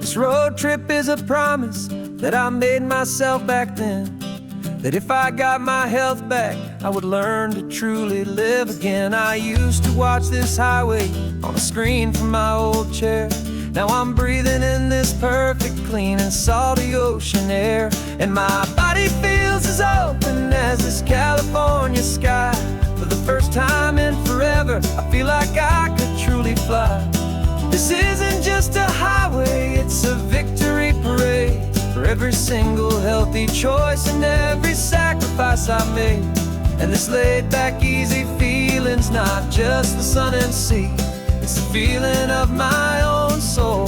This road trip is a promise that I made myself back then, that if I got my health back, I would learn to truly live again. I used to watch this highway on a screen from my old chair. Now I'm breathing in this perfect, clean and salty ocean air. And my body feels as open as this California sky. For the first time in forever, I feel like I could truly fly. This isn't just a highway, it's a victory parade, for every single healthy choice and every sacrifice I made. And this laid back, easy feeling's not just the sun and sea, it's the feeling of my own soul,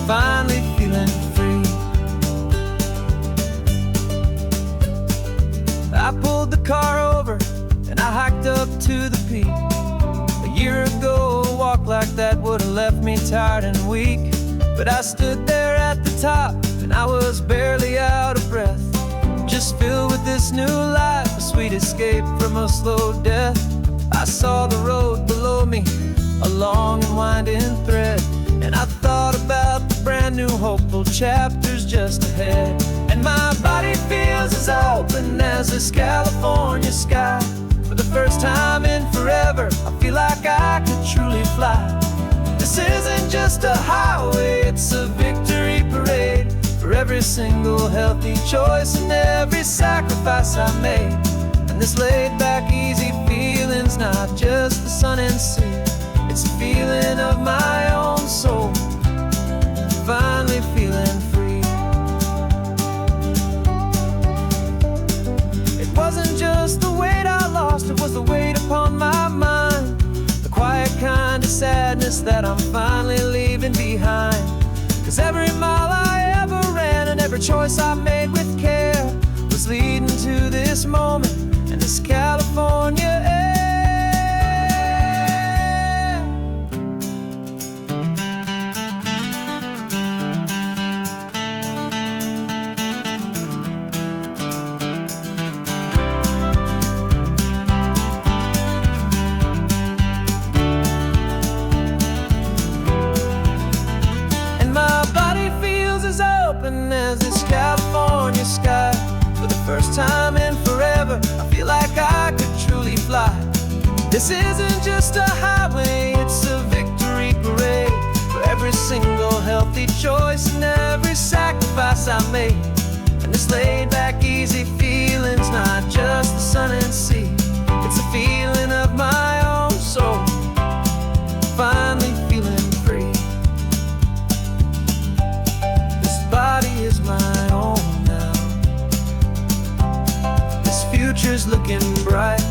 finally feeling free. I pulled the car over and I hiked up to the peak. A year ago, a walk like that would have left me tired and weak. But I stood there at the top and I was barely out of breath, just filled with this new life, a sweet escape from a slow death. I saw the road below me, a long and winding thread, and I thought about the brand new hopeful chapters just ahead. And my body feels as open as this California sky. For the first time in forever, I feel like I could truly fly. This isn't just a highway, it's a victory parade, for every single healthy choice and every sacrifice I made. And this laid back, easy feeling's not just the sun and sea, it's a feeling of my own soul, finally feeling free. It wasn't just the weight I lost, it choice I made with care was leading to this moment and this California air. And my body feels as open as this California sky. For the first time in forever, I feel like I could truly fly. This isn't just a highway, it's a victory parade for every single healthy choice and every sacrifice I made. And this laid back, easy feeling's not just the sun and sea, it's a feeling of my own soul, finally feeling free. This body is my own now. This future's looking bright,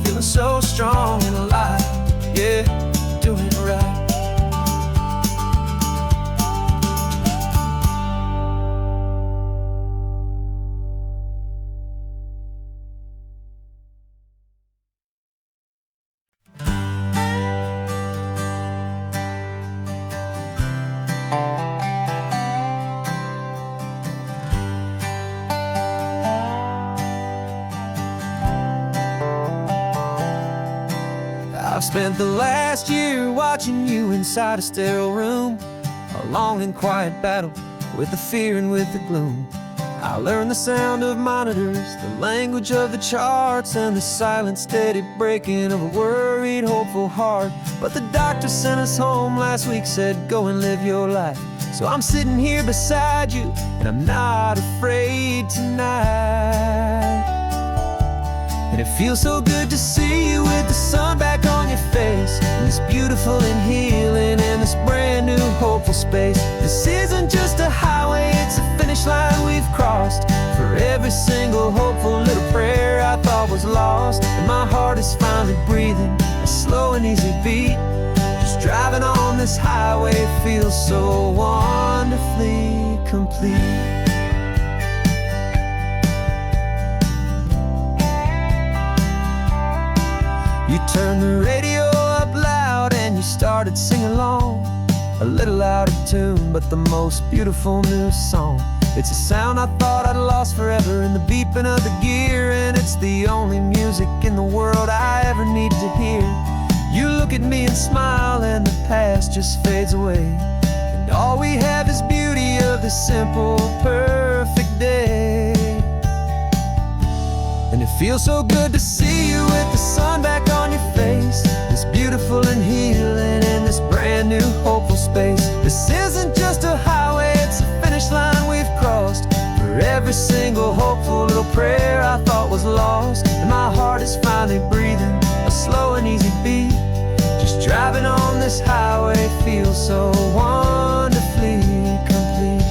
feeling so strong and alive. Yeah, doing it right. I've spent the last year watching you inside a sterile room, a long and quiet battle with the fear and with the gloom. I learned the sound of monitors, the language of the charts, and the silent, steady breaking of a worried, hopeful heart. But the doctor sent us home last week, said go and live your life. So I'm sitting here beside you, and I'm not afraid tonight. And it feels so good to see you with the sun back on your face, and this beautiful and healing in this brand new hopeful space. This isn't just a highway, it's a finish line we've crossed. For every single hopeful little prayer I thought was lost, and my heart is finally breathing a slow and easy beat. Just driving on this highway feels so wonderfully complete. You turned the radio up loud and you started singing along, a little out of tune, but the most beautiful new song. It's a sound I thought I'd lost forever in the beeping of the gear, and it's the only music in the world I ever need to hear. You look at me and smile, and the past just fades away, and all we have is beauty of this simple, perfect day. And it feels so good to see you with the sun back on your face, this beautiful and healing in this brand new hopeful space. This isn't just a highway, it's a finish line we've crossed. For every single hopeful little prayer I thought was lost, and my heart is finally breathing a slow and easy beat. Just driving on this highway feels so wonderfully complete.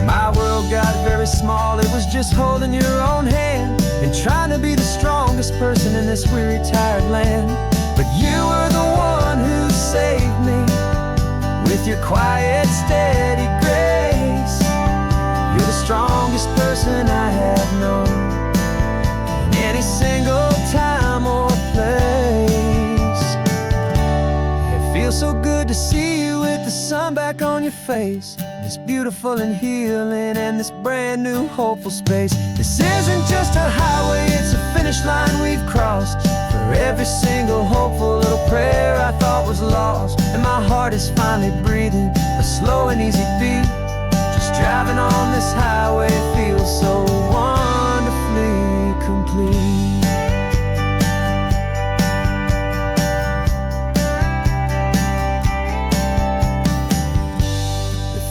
My world got very small, it was just holding your own hand and trying to be the strongest person in this weary, tired land. But you were the one who saved me with your quiet, steady grace. You're the strongest person I have known in any single time or place. It feels so good to see you with the sun back on your face, this beautiful and healing and this brand new hopeful space. This isn't just a highway, it's a finish line we've crossed. For every single hopeful little prayer I thought was lost, and my heart is finally breathing a slow and easy beat. Just driving on this highway feels so wonderfully complete.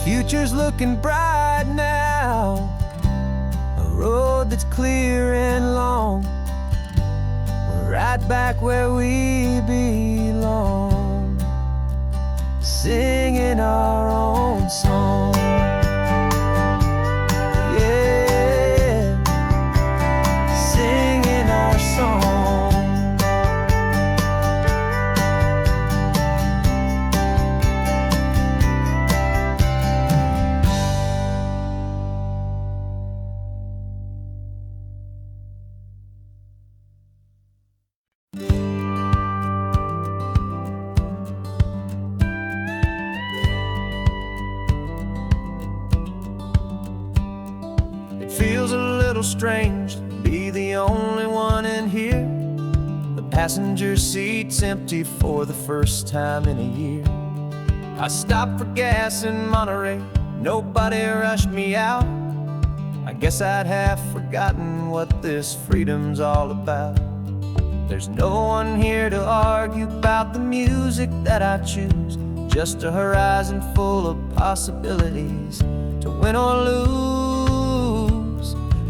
Future's looking bright now, a road that's clear and long. We're right back where we belong, singing our own song. Yeah, singing our song. little strange to be the only one in here. The passenger seat's empty for the first time in a year. I stopped for gas in Monterey, nobody rushed me out. I guess I'd have forgotten what this freedom's all about. There's no one here to argue about the music that I choose, just a horizon full of possibilities to win or lose.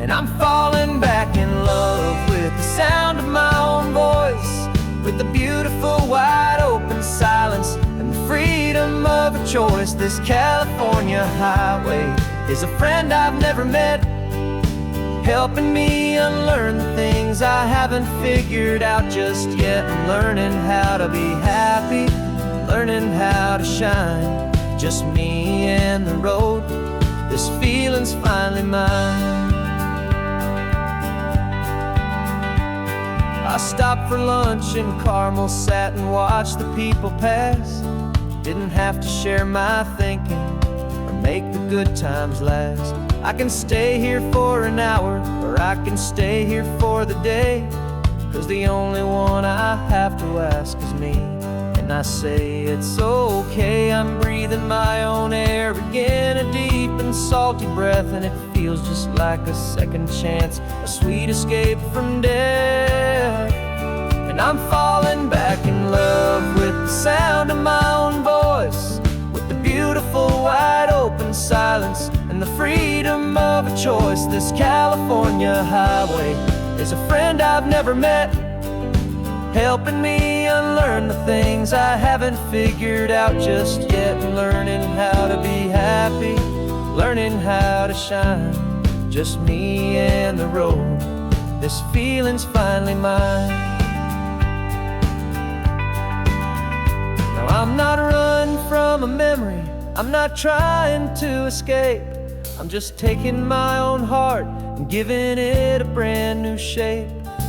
And I'm falling back in love with the sound of my own voice, with the beautiful wide open silence and the freedom of a choice. This California highway is a friend I've never met, helping me unlearn the things I haven't figured out just yet. And learning how to be happy, learning how to shine, just me and the road. This feeling's finally mine. I stopped for lunch in Carmel, sat and watched the people pass. Didn't have to share my thinking or make the good times last. I can stay here for an hour, or I can stay here for the day, 'cause the only one I have to ask is me. And I say it's okay, I'm breathing my own air again, a deep and salty breath, and it feels just like a second chance, a sweet escape from death. And I'm falling back in love with the sound of my own voice, with the beautiful wide open silence and the freedom of a choice. This California highway is a friend I've never met, helping me unlearn the things I haven't figured out just yet. And learning how to be happy, learning how to shine, just me and the road. This feeling's finally mine. Now I'm not running from a memory, I'm not trying to escape. I'm just taking my own heart and giving it a brand new shape.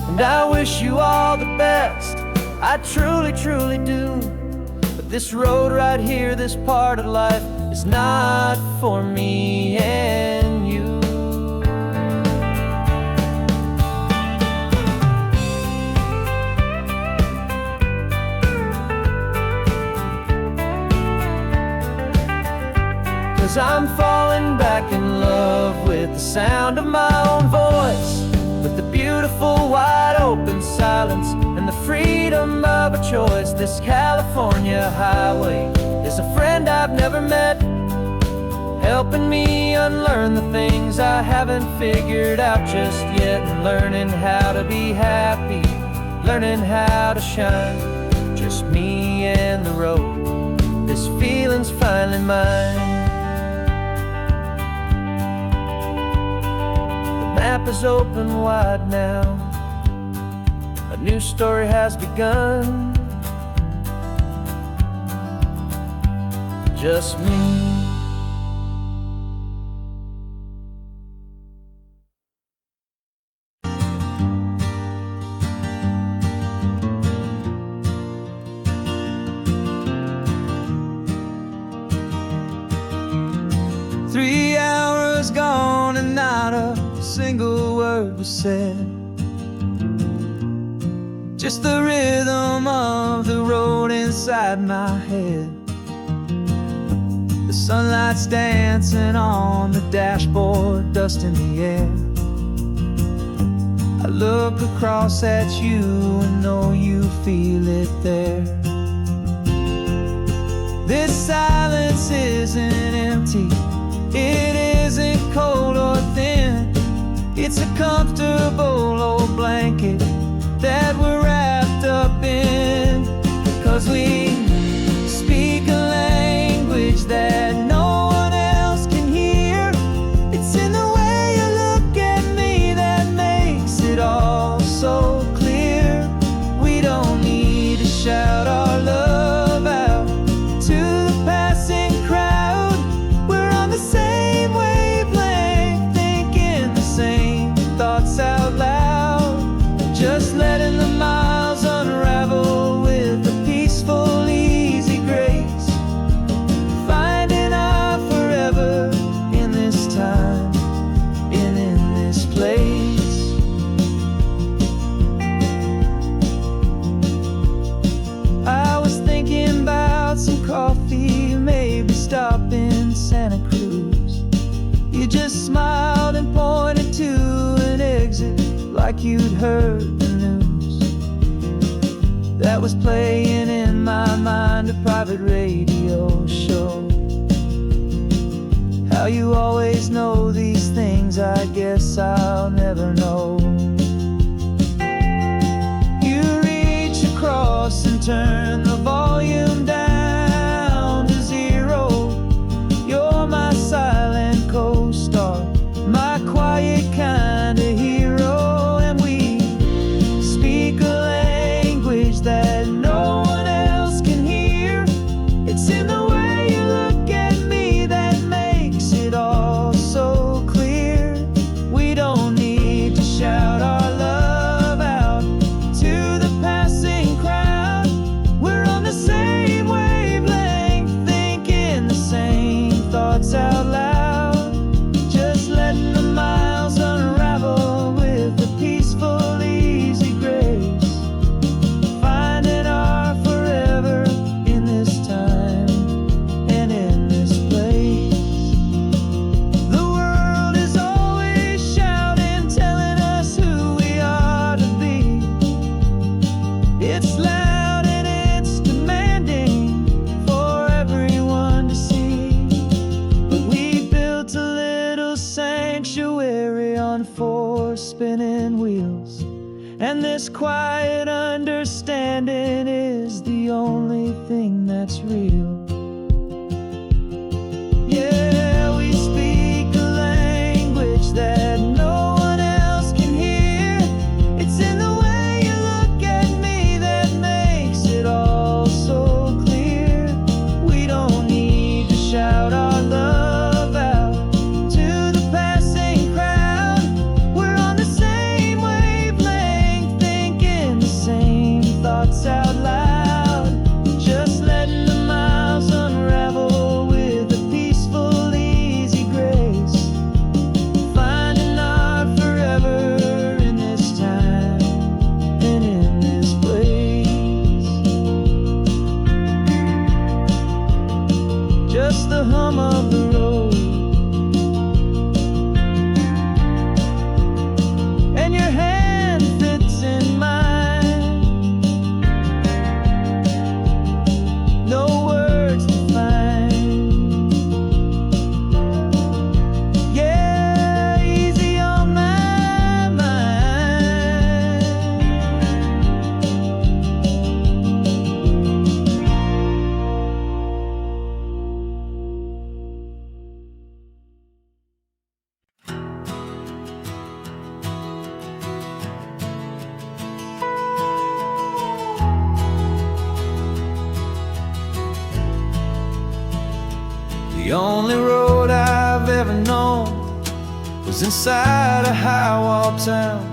And I wish you all the best, I truly, truly do. But this road right here, this part of life, is not for me and you. Cause I'm falling back in love with the sound of my own voice, with the beautiful wide open silence and the freedom of a choice. This California highway is a friend I've never met, helping me unlearn the things I haven't figured out just yet. And learning how to be happy, learning how to shine, just me and the road. This feeling's finally mine. The map is open wide now, a new story has begun, just me. Three hours gone and not a single word was said, just the rhythm of the road inside my head. The sunlight's dancing on the dashboard, dust in the air. I look across at you and know you feel it there. This silence isn't empty, it isn't cold or thin. It's a comfortable old blanket that we're wrapped up in. 'Cause we speak a language that no one else can hear. It's in the way you look at me that makes it all so clear. We don't need to shout our love out to the passing crowd. We're on the same wavelength, thinking the same thoughts out loud. just smiled and pointed to an exit, like you'd heard the news that was playing in my mind, a private radio show. How you always know these things, I guess I'll never know. You reach across and turn the volume down to 0. You're my silent co-star, my quiet kind of hero. And we speak a language that no one else can hear. It's in the way you look at me that makes it all so clear. We don't need to shout our love out to the passing crowd. We're on the same wavelength, thinking the same thoughts out loud. Just letting the miles unravel with a peaceful, easy grace. Finding our forever in this time and in this place. The world is always shouting, telling us who we are to be. It's loud and it's demanding for everyone to see. But we built a little sanctuary on 4 spinning wheels, and this quiet understanding is the only thing that's real. Yeah, we speak a language that no one else can hear. It's in the way you look at me that makes it all so clear. We don't need to shout our love out to the passing crowd. We're on the same wavelength, thinking the same thoughts out loud. Just letting the miles unravel with a peaceful, easy grace. Finding our forever in this time and in this place. Just the hum of the road and your hand fits in mine. No words to find. Yeah, easy on my mind. The only road I've ever known was inside a high-wall town,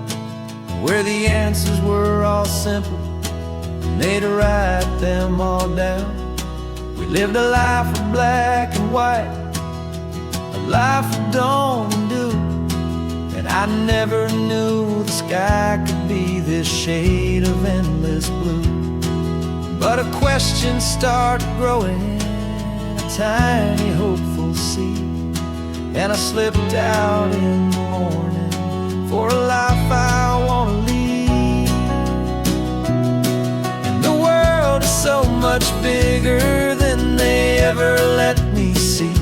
where the answers were all simple, and they'd write them all down. We lived a life of black and white, a life of dawn and dew, and I never knew the sky could be this shade of endless blue. But a question started growing, a tiny hopeful seed, and I slipped out in the morning for a life I want to lead. And the world is so much bigger than they ever let me see,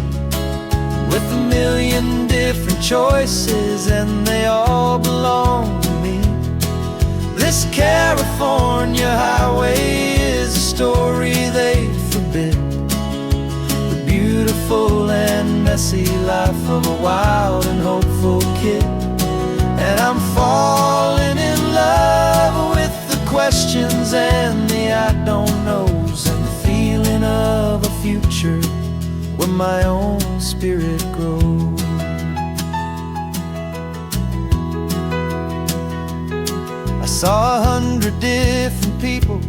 with a million different choices and they all belong to me. This California highway is a story they forbid, the beautiful and messy life of a wild and hopeful kid. And I'm falling in love with the questions and the I don't knows, and the feeling of a future where my own spirit grows. I saw 100 different people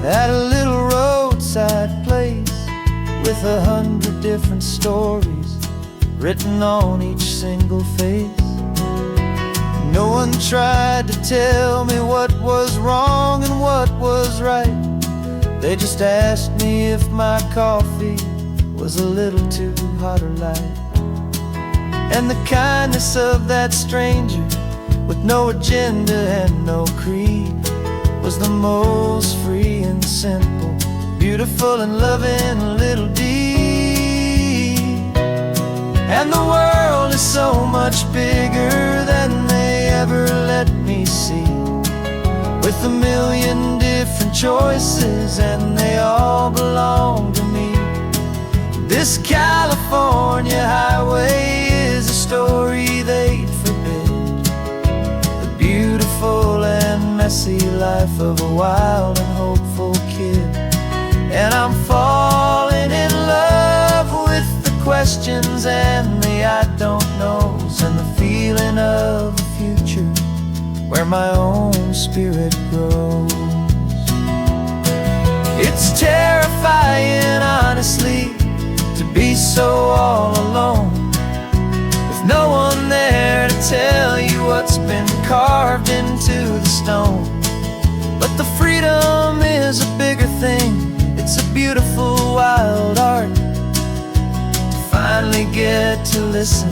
at a little roadside place, with 100 different stories written on each single face. No one tried to tell me what was wrong and what was right. They just asked me if my coffee was a little too hot or light. And the kindness of that stranger, with no agenda and no creed, was the most free and simple, beautiful and loving little deed. And the world is so much bigger than they ever let me see, with a million different choices and they all belong to me. This California highway is a story they'd forbid, the beautiful and messy life of a wild and hopeful kid. And I'm falling in love with the questions and the I don't knows, and the feeling of a future where my own spirit grows. It's terrifying, honestly, to be so all alone, with no one there to tell you what's been carved into the stone. But the freedom is a bigger thing, it's a beautiful wild art, to finally get to listen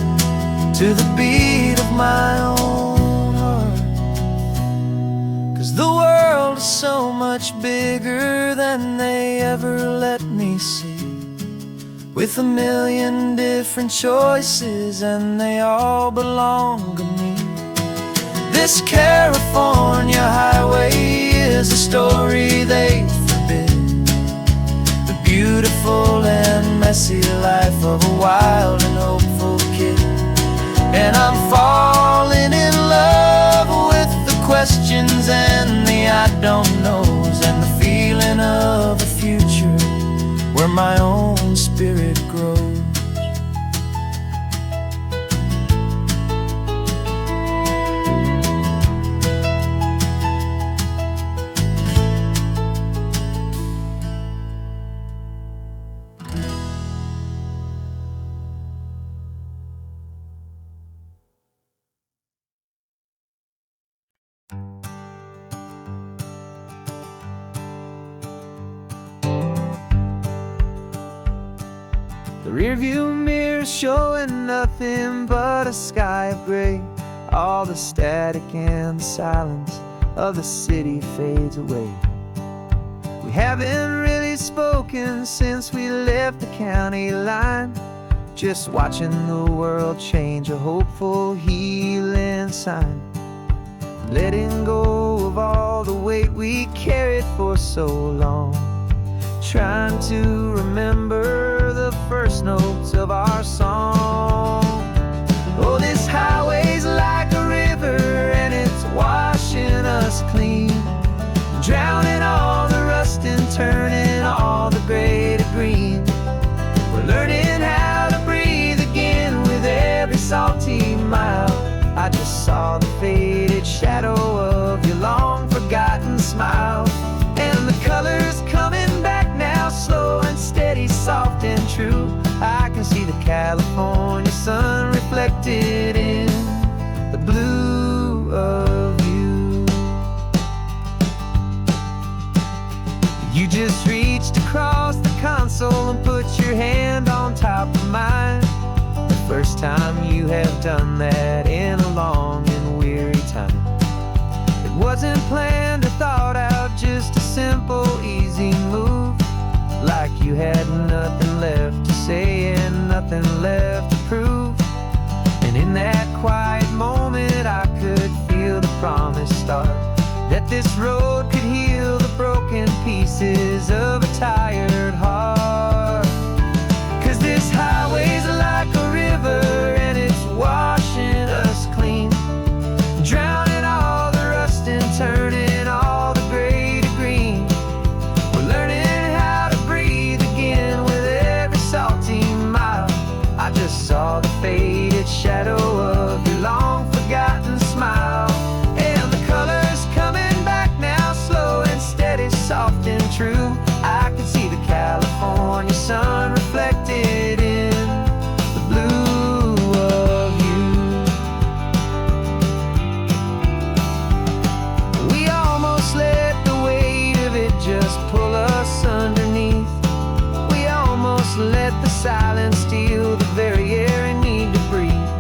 to the beat of my own heart. 'Cause the world is so much bigger than they ever let me see, with a million different choices and they all belong to me. This California highway is a story they forbid, the beautiful and messy life of a wild and hopeful kid. And I'm falling in love with the questions and the I don't knows, and the feeling of a future where my own spirit grows. The rearview mirror showing nothing but a sky of gray. All the static and the silence of the city fades away. We haven't really spoken since we left the county line, just watching the world change, a hopeful healing sign. Letting go of all the weight we carried for so long, trying to remember the first notes of our song. Oh, this highway's like a river and it's washing us clean, drowning all the rust and turning all the gray to green. We're learning how to breathe again with every salty mile. I just saw the faded shadow of your long forgotten smile, and the colors coming back now, slow and steady, soft and true. I can see the California sun reflected in the blue of you. You just reached across the console and put your hand on top of mine, the first time you have done that in a long and weary time. It wasn't planned or thought out, just a simple, easy move, like you had nothing left to say and nothing left to prove. And in that quiet moment I could feel the promise start, that this road could heal the broken pieces of a tired heart. 'Cause this highway's like a river and it's washing us clean, drowning all the rust and turning all the gray to green. We're learning how to breathe again with every salty mile. I just saw the faded shadow of your long forgotten smile, and the colors coming back now, slow and steady, soft and true. I can see the California sun reflected in the blue of you. We almost let the weight of it just pull us underneath. We almost let the silence steal the very air I need to breathe.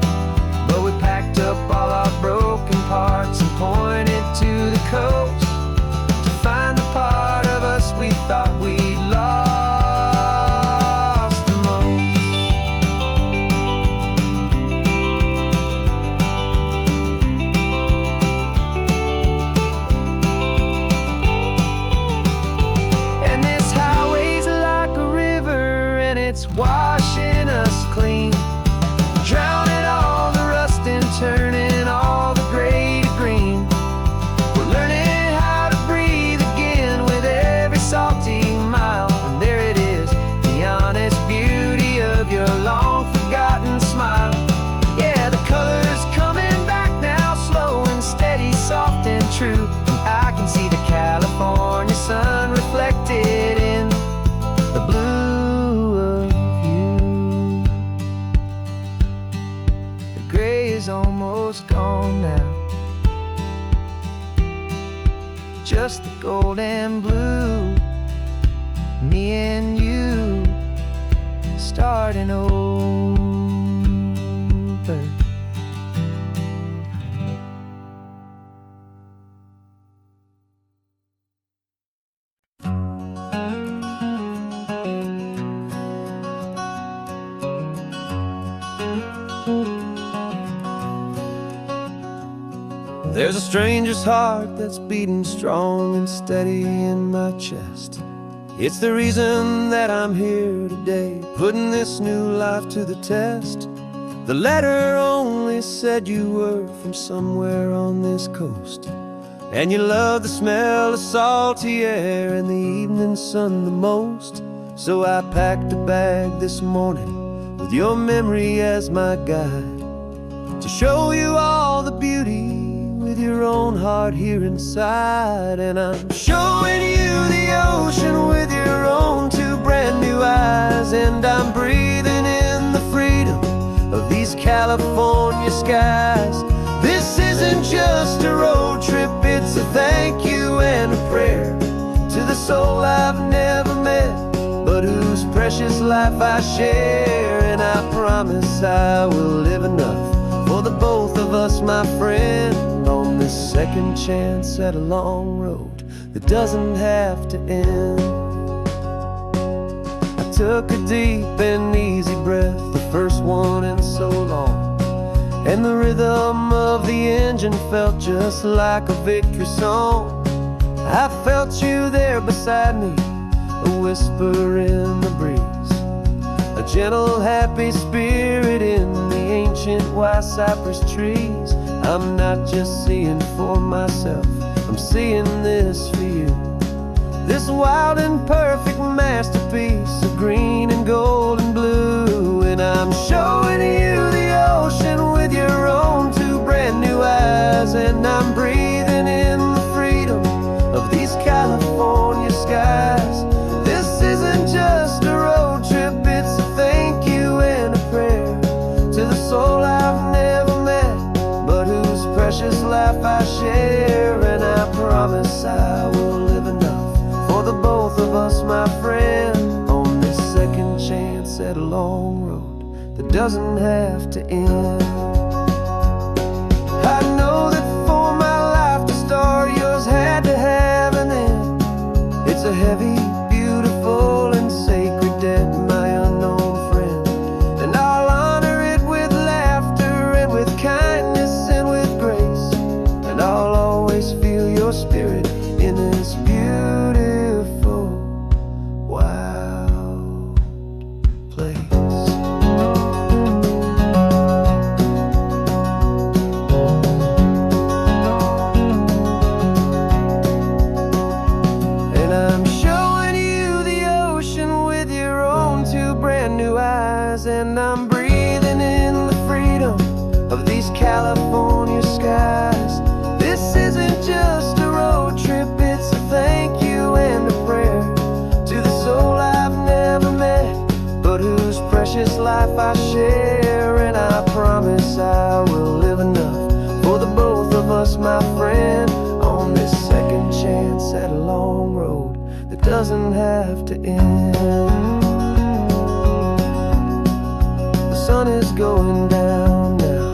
up all our broken parts and pointed to the coast to find the part of us we thought we'd lost the most. And this highway's like a river, and it's washing us clean, drowning all the rust and turning all the gray to green. We're learning how to breathe again with every salty mile. And there it is, the honest beauty of your long forgotten smile. Yeah, the color's coming back now, slow and steady, soft and true. And I can see the California sun reflected in the blue of you. The gray is almost gone now, just the gold and blue. Me and you starting over. There's a stranger's heart that's beating strong and steady in my chest. It's the reason that I'm here today, putting this new life to the test. The letter only said you were from somewhere on this coast, and you love the smell of salty air and the evening sun the most. So I packed a bag this morning with your memory as my guide, to show you all the beauty with your own heart here inside. And I'm showing you the ocean with your own two brand new eyes, and I'm breathing in the freedom of these California skies. This isn't just a road trip, it's a thank you and a prayer to the soul I've never met, but whose precious life I share. And I promise I will live enough for the both of us, my friend, on this second chance at a long road that doesn't have to end. I took a deep and easy breath, the first one in so long, and the rhythm of the engine felt just like a victory song. I felt you there beside me, a whisper in the breeze, a gentle happy spirit in the ancient white cypress trees. I'm not just seeing for myself, I'm seeing this for you, this wild and perfect masterpiece of green and gold and blue. And I'm showing you the ocean with your own two brand new eyes, and I'm breathing in the freedom of these California skies. This isn't just a road trip, it's a thank you and a prayer to the soul I've never met, but whose precious life I share. And I promise I will live enough for the both of us, my friend, on this second chance at a long road that doesn't have to end. I know that for my life to start, yours had to have an end. It's a heavy, beautiful, and sacred debt, my unknown friend, and I'll honor it with laughter and with kindness and with grace, and I'll always feel your spirit in this beautiful, wild place. And I'm showing you the ocean with your own two brand new eyes, and I'm breathing in the freedom of these California skies. This isn't just a road trip, it's a thank you and a prayer to the soul I've never met, but whose precious life I share. And I promise I will live enough for the both of us, my friend, on this second chance at a long road that doesn't have to end. The sun is going down now,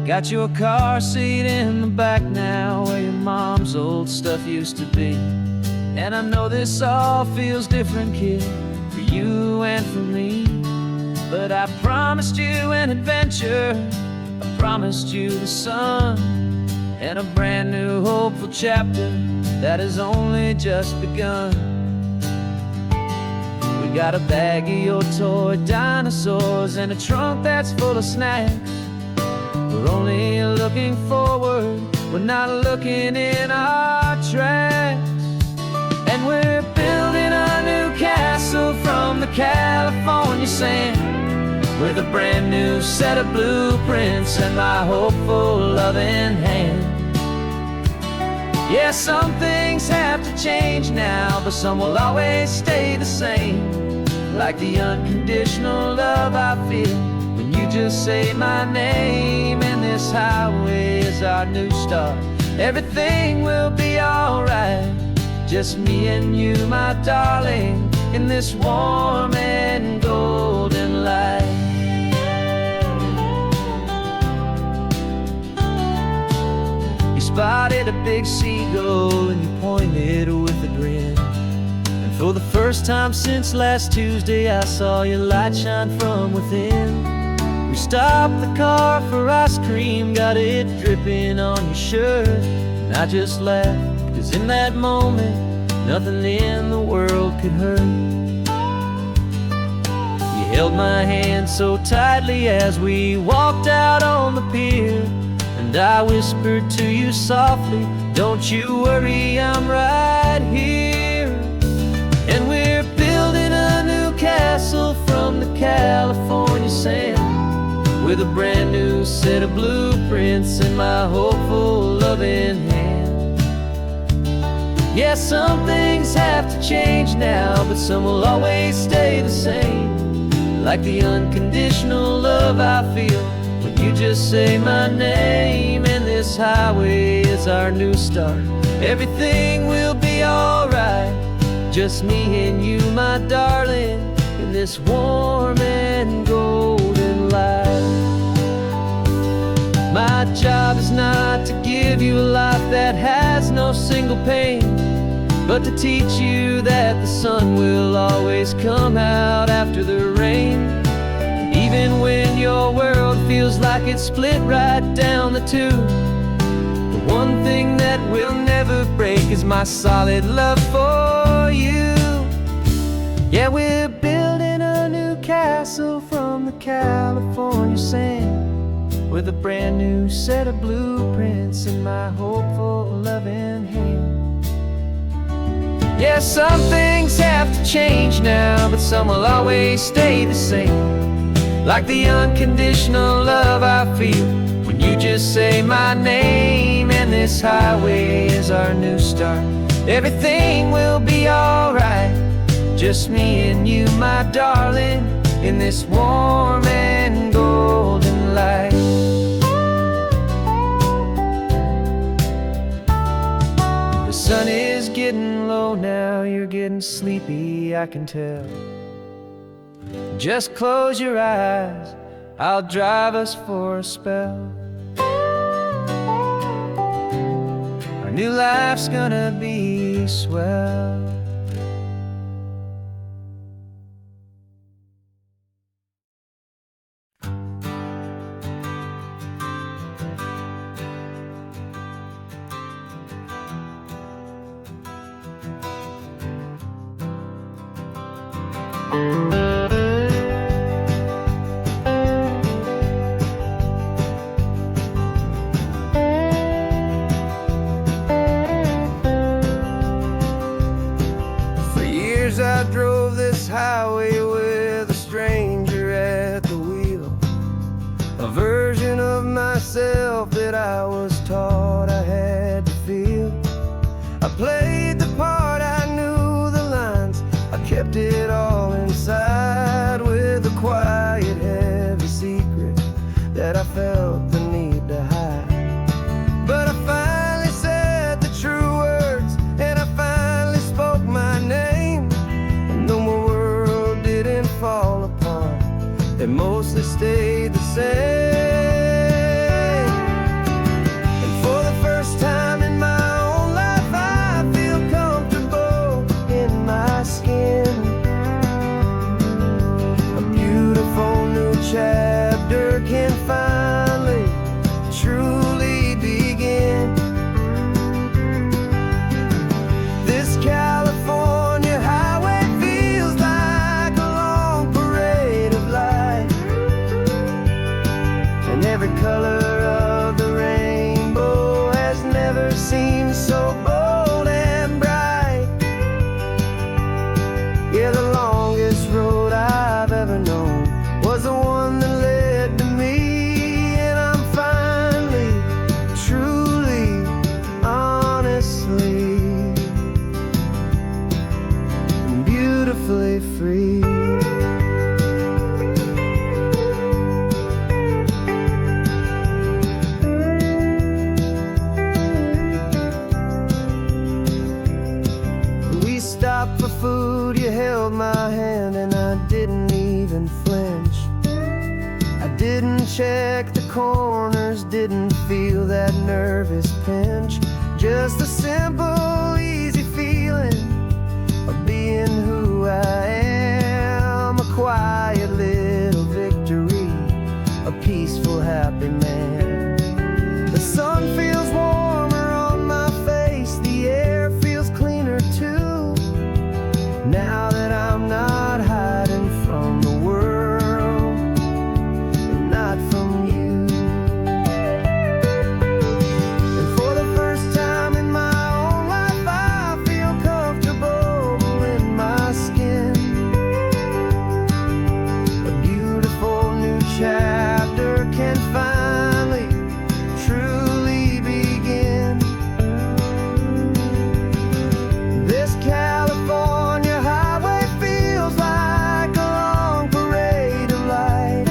Got your car seat in the back now, where your mom's old stuff used to be. And I know this all feels different, kid, for you and for me. But I promised you an adventure, I promised you the sun, and a brand new hopeful chapter that has only just begun. We got a bag of your toy dinosaurs and a trunk that's full of snacks. We're only looking forward, we're not looking in our tracks. And we're building a new castle from the California sand, with a brand new set of blueprints and my hopeful loving hand. Yeah, some things have to change now, but some will always stay the same. Like the unconditional love I feel when you just say my name. And this highway is our new start. Everything will be alright, just me and you, my darling, in this warm and golden light. You spotted a big seagull and you pointed with a grin. And for the first time since last Tuesday, I saw your light shine from within. We stopped the car for ice cream, got it dripping on your shirt. And I just laughed, 'cause in that moment, nothing in the world could hurt. You held my hand so tightly as we walked out on the pier, and I whispered to you softly, don't you worry, I'm right here. And we're building a new castle from the California sand, with a brand new set of blueprints in my hopeful loving hand. Yeah, some things have to change now, but some will always stay the same. Like the unconditional love I feel when you just say my name. And this highway is our new start. Everything will be alright, just me and you, my darling, in this warm and golden light. My job is not to give you a life that has no single pain, but to teach you that the sun will always come out after the rain. Even when your world feels like it's split right down the two, the one thing that will never break is my solid love for you. Yeah, we're building a new castle from the California sand, with a brand new set of blueprints in my hopeful loving hand. Yeah, some things have to change now, but some will always stay the same. Like the unconditional love I feel when you just say my name. And this highway is our new start. Everything will be alright, just me and you, my darling, in this warm and golden light. The sun is getting low now, you're getting sleepy, I can tell. Just close your eyes, I'll drive us for a spell. Our new life's gonna be swell. I drove this highway with a stranger at the wheel, a version of myself that I was taught I had to feel. I played the part, I knew the lines, I kept it all inside, with a quiet, heavy secret that I felt the need to hide. But I finally said the true words, and I finally spoke my name. Though my world didn't fall apart, it mostly stayed the same. check the corners, didn't feel that nervous pinch. Just a simple, easy feeling of being who I am. A quiet little victory, a peaceful, happy man. The sun feels warmer on my face, the air feels cleaner too. Now that I'm not hiding from the world, and not from you. And for the first time in my own life, I feel comfortable in my skin. A beautiful new chapter can finally, truly begin. This California highway feels like a long parade of light,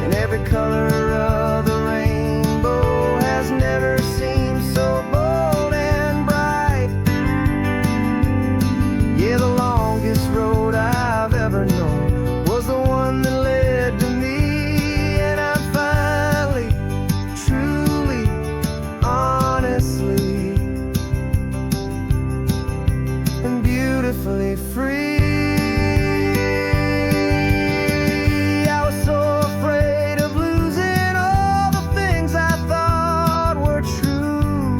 and every color of the rainbow has never seemed so bold and bright. Yeah, the longest road I've ever known was the one that led to me, and I'm finally, truly, honestly, and beautifully free. I was so afraid of losing all the things I thought were true.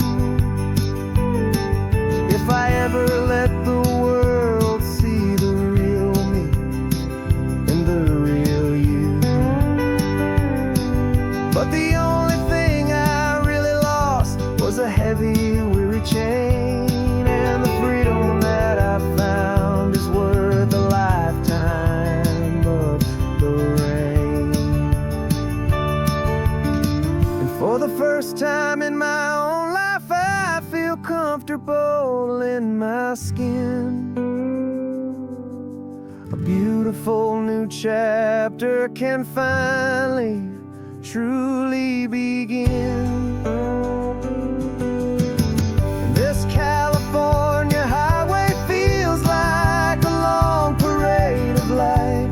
If I ever let the world see the real me and the real you. But the only thing I really lost was a heavy, weary chain, and the freedom that I found is worth a lifetime of the rain. And for the first time in my own life, I feel comfortable in my skin. A beautiful new chapter can finally, truly begin. This California highway feels like a long parade of light,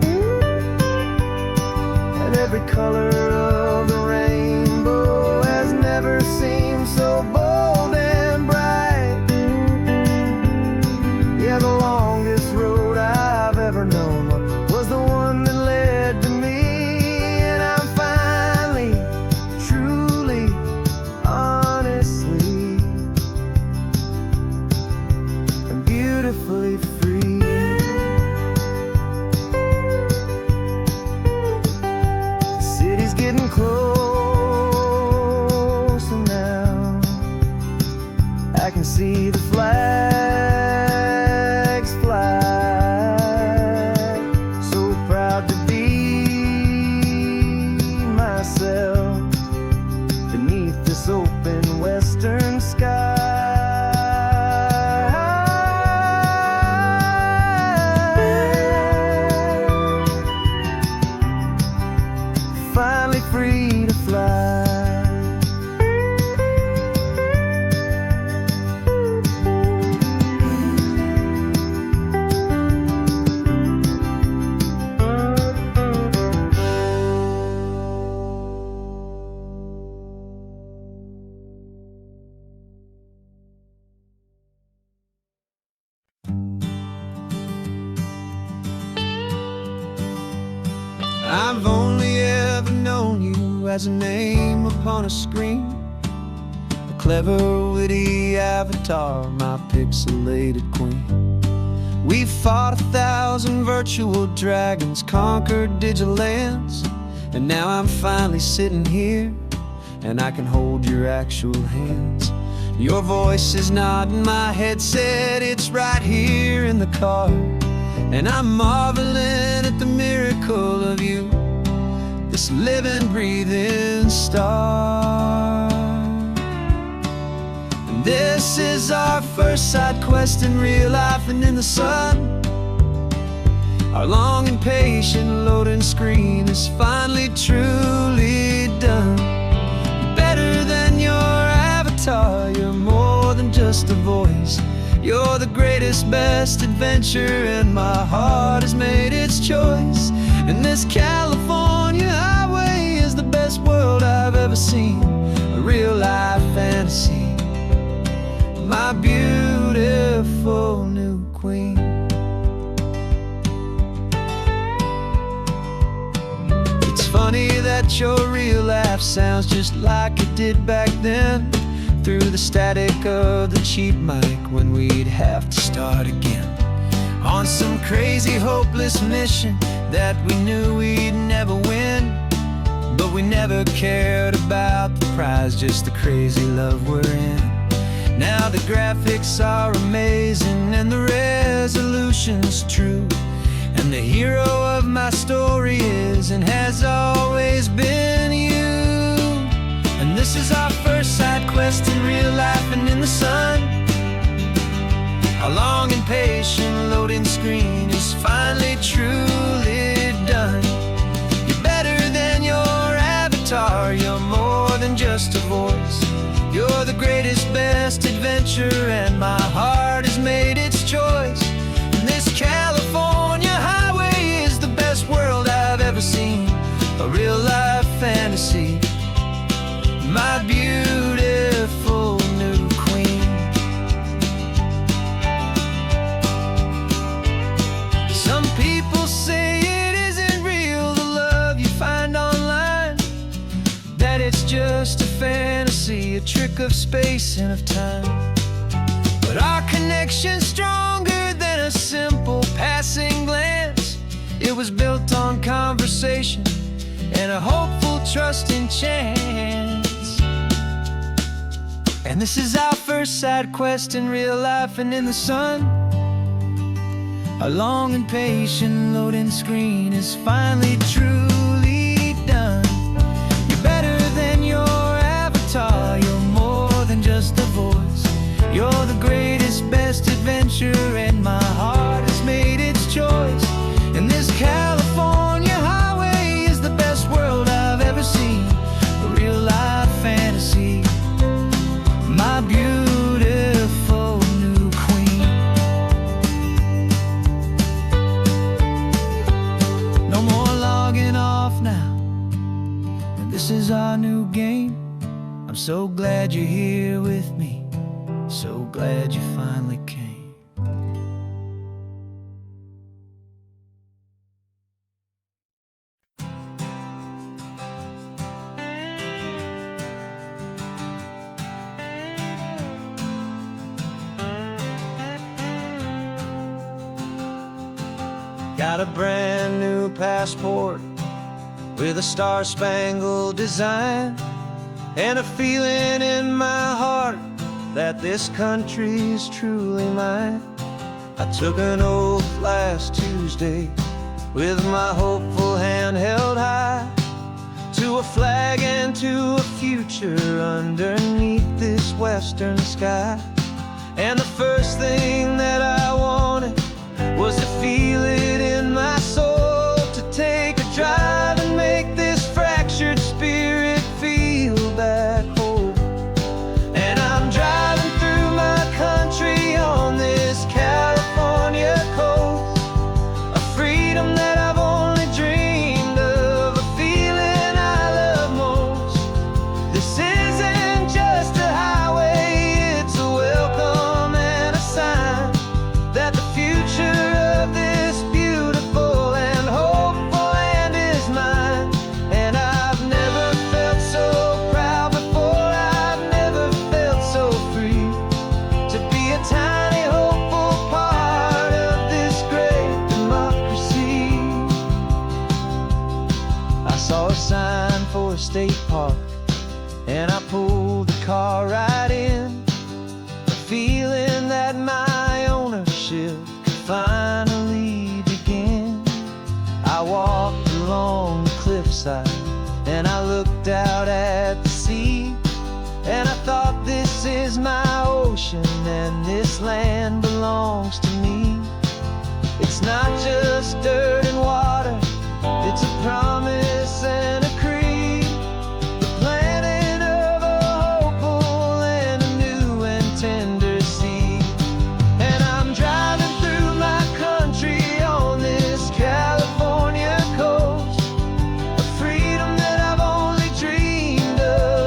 and every color of the rainbow has never seemed so bold and bright. Yeah, the longest road I've ever known was the one that led to me, and I'm finally, truly, honestly, and beautifully free. The city's getting closer now. I can see the flags fly. So proud to be myself beneath this open western sky. Finally free to fly. I've only ever known you as a name upon a screen, a clever, witty avatar, my pixelated queen. We fought 1,000 virtual dragons, conquered digital lands, and now I'm finally sitting here, and I can hold your actual hands. Your voice is not in my headset, it's right here in the car, and I'm marveling at the miracle of you, this living, breathing star. And this is our first side quest in real life and in the sun. Our long and patient loading screen is finally truly done. You're better than your avatar, you're more than just a voice. You're the greatest, best adventure, and my heart has made its choice. And this California seen, a real life fantasy. My beautiful new queen. It's funny that your real laugh sounds just like it did back then, through the static of the cheap mic when we'd have to start again, on some crazy hopeless mission that we knew we'd never win. But we never cared about the prize, just the crazy love we're in. Now the graphics are amazing and the resolution's true, and the hero of my story is and has always been you. And this is our first side quest in real life and in the sun. Our long and patient loading screen is finally truly done. You're better than your avatar, you're more than just a voice. You're the greatest, best adventure, and my heart has made its choice. And this California highway is the best world I've ever seen, a real life fantasy. My beautiful new queen. Some people say it isn't real, the love you find online, that it's just a fantasy, a trick of space and of time. But our connection's stronger than a simple passing glance. It was built on conversation and a hopeful, trusting chance. And this is our first side quest in real life and in the sun. Our long and patient loading screen is finally truly done. You're better than your avatar, you're more than just a voice. You're the greatest, best adventure, and my heart has made its choice. And this California highway is the best world I've ever seen, a real life fantasy. My beautiful new queen. No more logging off now, and this is our new game. I'm so glad you're here with me, so glad you finally came. Got a brand new passport with a star-spangled design, and a feeling in my heart that this country's truly mine. I took an oath last Tuesday with my hopeful hand held high, to a flag and to a future underneath this western sky. And the first thing that I wanted was to feel it in my soul, to take a drive and make this fractured spirit feel back home. And I'm driving through my country on this California coast, a freedom that I've only dreamed of, a feeling I love most. This isn't just a highway, it's a welcome and a sign that the future of this beautiful and hopeful land is mine. And I've never felt so proud before, I've never felt so free, to be a tiny hopeful part of this great democracy. I saw a sign for a state park, and I pulled the car right in, a feeling that my ownership could finally begin. I walked along the cliffside and I looked out at the sea, and I thought, this is my ocean and this land belongs to me. It's not just dirt and water, it's a promise and a creed, the planting of a hopeful and a new and tender seed. And I'm driving through my country on this California coast, a freedom that I've only dreamed of,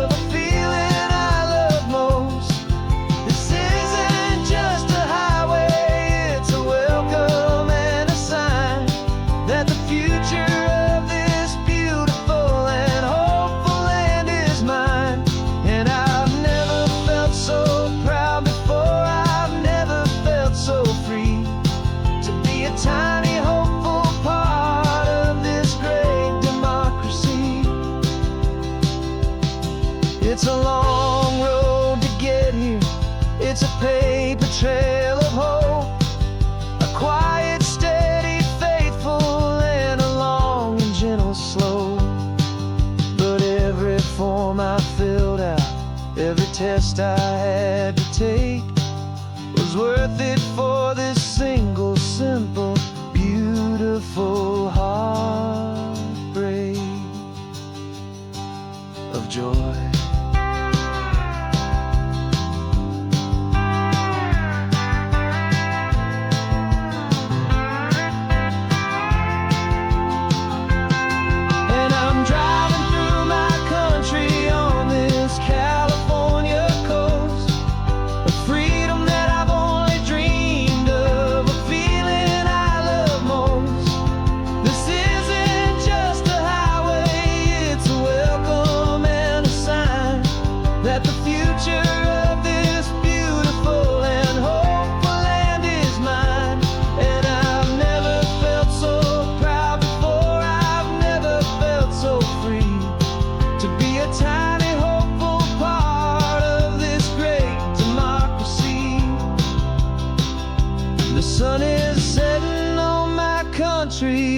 It's a long road to get here. It's a paper trail of hope, a quiet, steady, faithful, and a long and gentle slope. But every form I filled out, every test I had to take, was worth it for this single, simple, beautiful heartbreak of joy.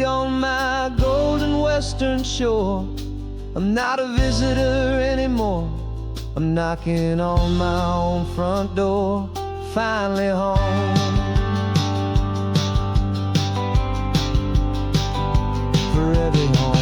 On my golden western shore, I'm not a visitor anymore. I'm knocking on my own front door, finally home. Forever home.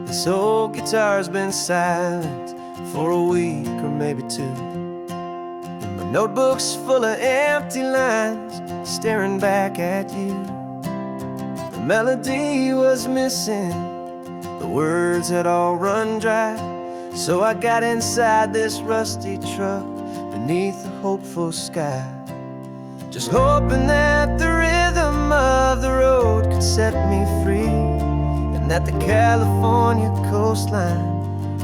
This old guitar's been silent for a week or maybe two, and my notebook's full of empty lines staring back at you. The melody was missing, the words had all run dry, so I got inside this rusty truck beneath a hopeful sky, just hoping that the rhythm of the road could set me free, and that the California coastline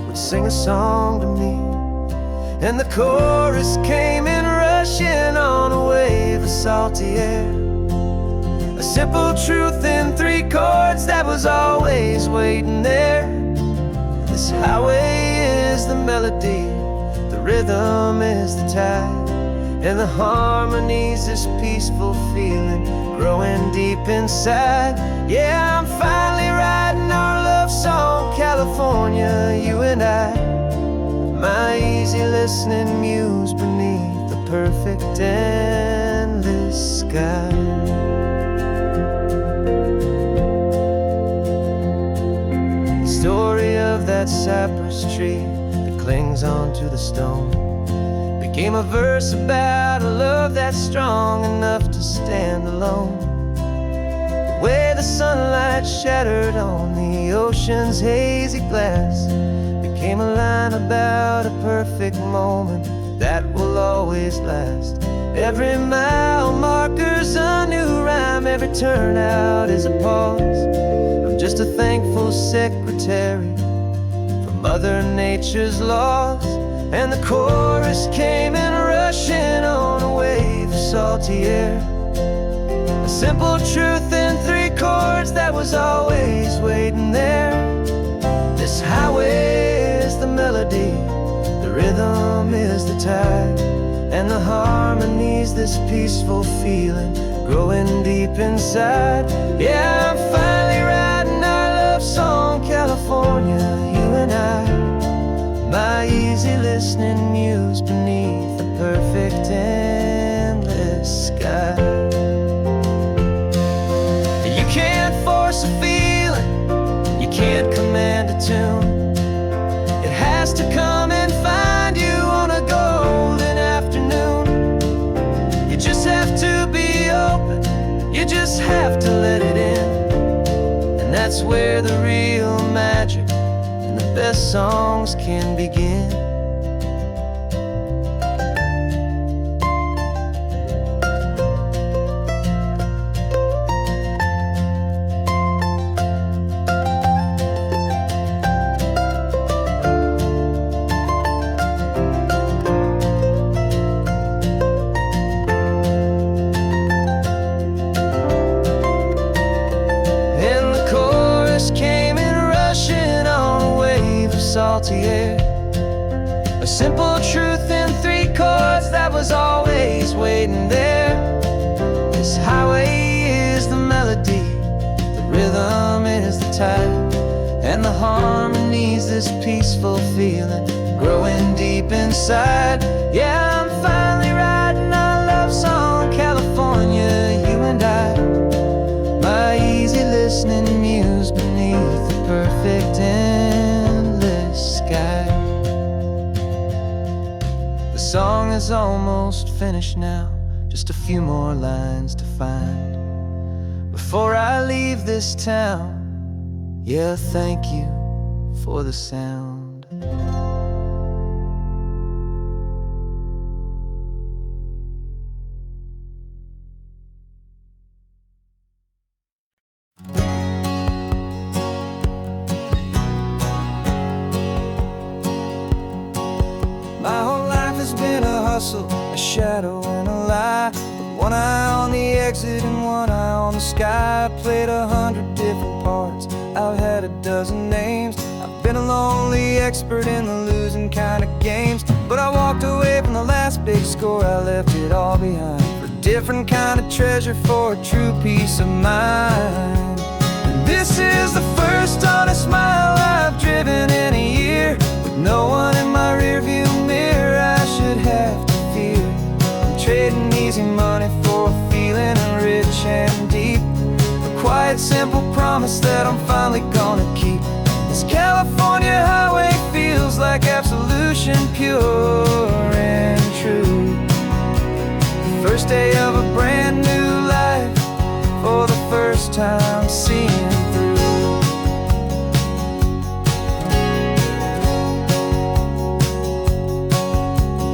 would sing a song to me. And the chorus came in rushing on a wave of salty air, a simple truth in 3 chords that was always waiting there. This highway is the melody, the rhythm is the tide, and the harmony's this peaceful feeling growing deep inside. Yeah, I'm finally writing our love song, California, you and I, my easy listening muse beneath the perfect endless sky. The story of that cypress tree that clings onto the stone became a verse about a love that's strong enough to stand alone. The way the sunlight shattered on the ocean's hazy glass became a line about a perfect moment that will always last. Every mile marker's a new rhyme, every turnout is a pause. I'm just a thankful secretary for Mother Nature's laws. And the chorus came in rushing on a wave of salty air, a simple truth in 3 chords that was always waiting there. This highway is the melody, the rhythm is the tide, and the harmony's this peaceful feeling growing deep inside. Yeah, I'm finally writing our love song, California, you and I, my easy listening muse beneath the perfect endless sky. You can't force a feeling, you can't command a tune. It has to come and find you on a golden afternoon. You just have to be open, you just have to let it in, and that's where the real magic and the best songs can begin. Salty air, a simple truth in 3 chords that was always waiting there. This highway is the melody, the rhythm is the tide, and the harmony's this peaceful feeling growing deep inside. Yeah, I'm finally writing our love song, California, you and I. My easy listening muse beneath the perfect sky. The song is almost finished now, just a few more lines to find before I leave this town. Yeah, thank you for the sound. My whole life has been a hustle, a shadow and a lie, with one eye on the exit and one eye on the sky. I played 100 different parts, I've had a dozen names. I've been a lonely expert in the losing kind of games, but I walked away from the last big score, I left it all behind for a different kind of treasure, for a true peace of mind. And this is the first honest mile I've driven in a year, with no one in my rearview mirror I should have to fear. I'm trading easy money for a feeling rich and deep, a quiet simple promise that I'm finally gonna keep. This California highway feels like absolution, pure and true. The first day of a brand new life, for the first time seeing through.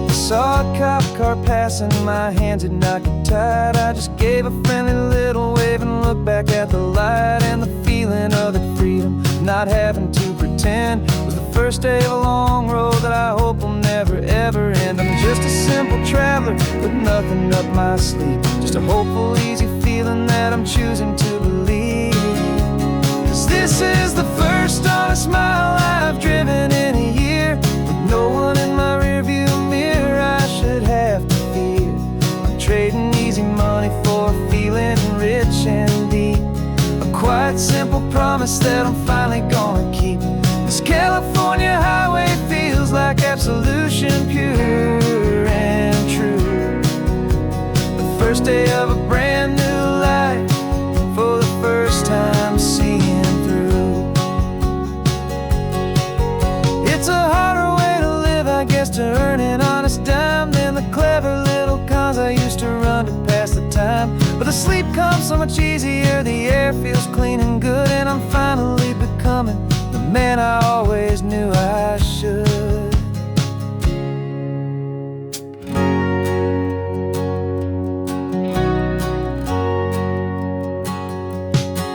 Saw a cop car passing, my hands had not got tied. I just gave a friendly little wave and looked back at the light, and the feeling of the freedom, not having to pretend, was the first day of a long road that I hope will never ever end. I'm just a simple traveler with nothing up my sleeve, just a hopeful easy feeling that I'm choosing to believe. 'Cause this is the first honest mile I've driven in a year, with no one in my rearview mirror I should have to fear. I'm trading easy money for a feeling rich and deep, a quiet simple promise that I'm finally gonna keep. This California highway feels like absolution, pure and true. The first day of a brand new life, for the first time seeing through. It's a harder way to live, I guess, to earn an honest dime than the clever little cons I used to run to pass the time. But the sleep comes so much easier, the air feels clean and good, and I'm finally becoming the man I always knew I should.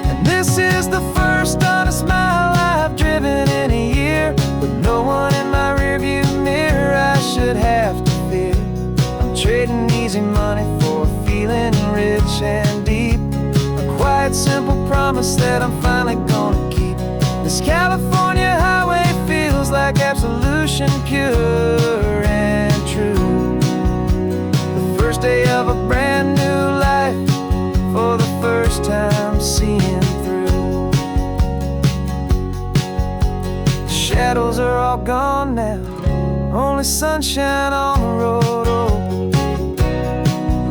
And this is the first honest mile I've driven in a year, with no one in my rearview mirror I should have to fear. I'm trading easy money for a feeling rich and deep, a quiet simple promise that I'm finally gonna keep. This California highway feels like absolution, pure and true. The first day of a brand new life, for the first time seeing through. The shadows are all gone now, only sunshine on the road. Oh,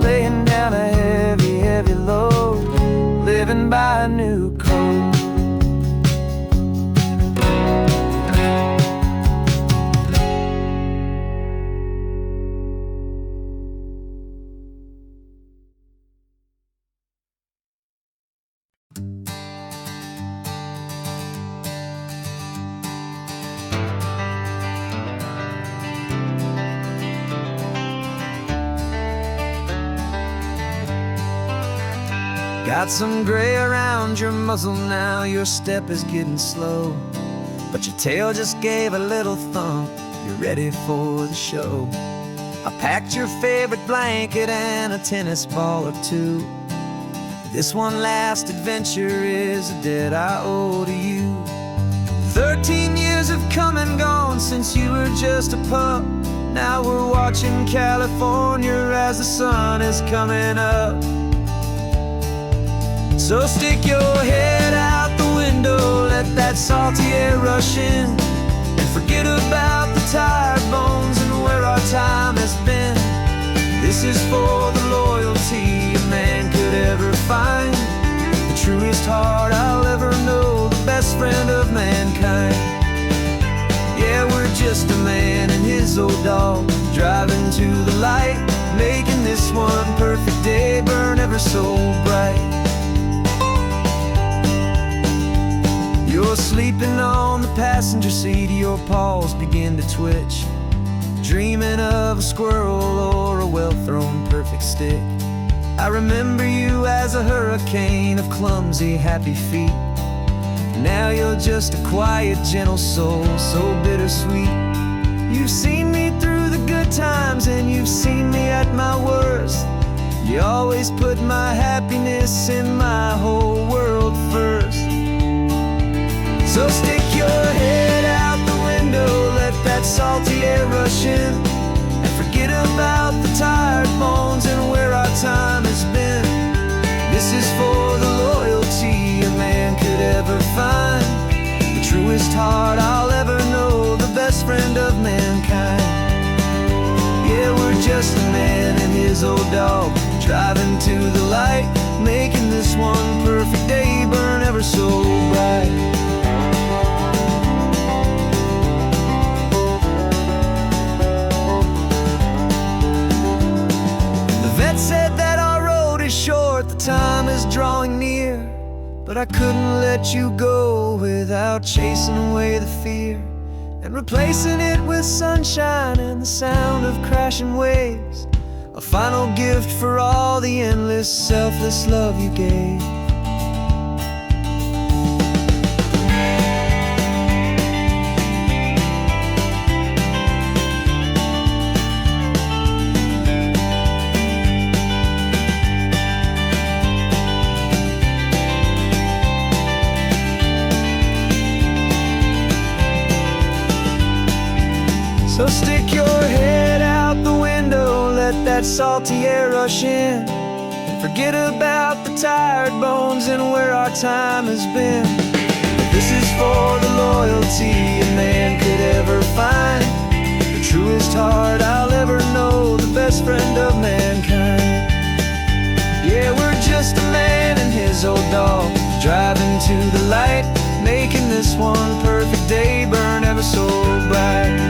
laying down a heavy, heavy load, living by a new code. Got some gray around your muzzle now, your step is getting slow, but your tail just gave a little thump, you're ready for the show. I packed your favorite blanket and a tennis ball or two. This one last adventure is a debt I owe to you. 13 years have come and gone since you were just a pup. Now we're watching California as the sun is coming up. So stick your head out the window, let that salty air rush in, and forget about the tired bones and where our time has been. This is for the loyalty a man could ever find, the truest heart I'll ever know, the best friend of mankind. Yeah, we're just a man and his old dog, driving to the light, making this one perfect day burn ever so bright. You're sleeping on the passenger seat, your paws begin to twitch, dreaming of a squirrel or a well-thrown perfect stick. I remember you as a hurricane of clumsy, happy feet. Now you're just a quiet, gentle soul, so bittersweet. You've seen me through the good times and you've seen me at my worst. You always put my happiness in my whole world first. So stick your head out the window, let that salty air rush in, and forget about the tired bones and where our time has been. This is for the loyalty a man could ever find, the truest heart I'll ever know, the best friend of mankind. Yeah, we're just a man and his old dog, driving to the light, making this one perfect day burn ever so bright. Said that our road is short, the time is drawing near, but I couldn't let you go without chasing away the fear and replacing it with sunshine and the sound of crashing waves, a final gift for all the endless, selfless love you gave. So stick your head out the window, let that salty air rush in, and forget about the tired bones and where our time has been. This is for the loyalty a man could ever find, the truest heart I'll ever know, the best friend of mankind. Yeah, we're just a man and his old dog, driving to the light, making this one perfect day burn ever so bright.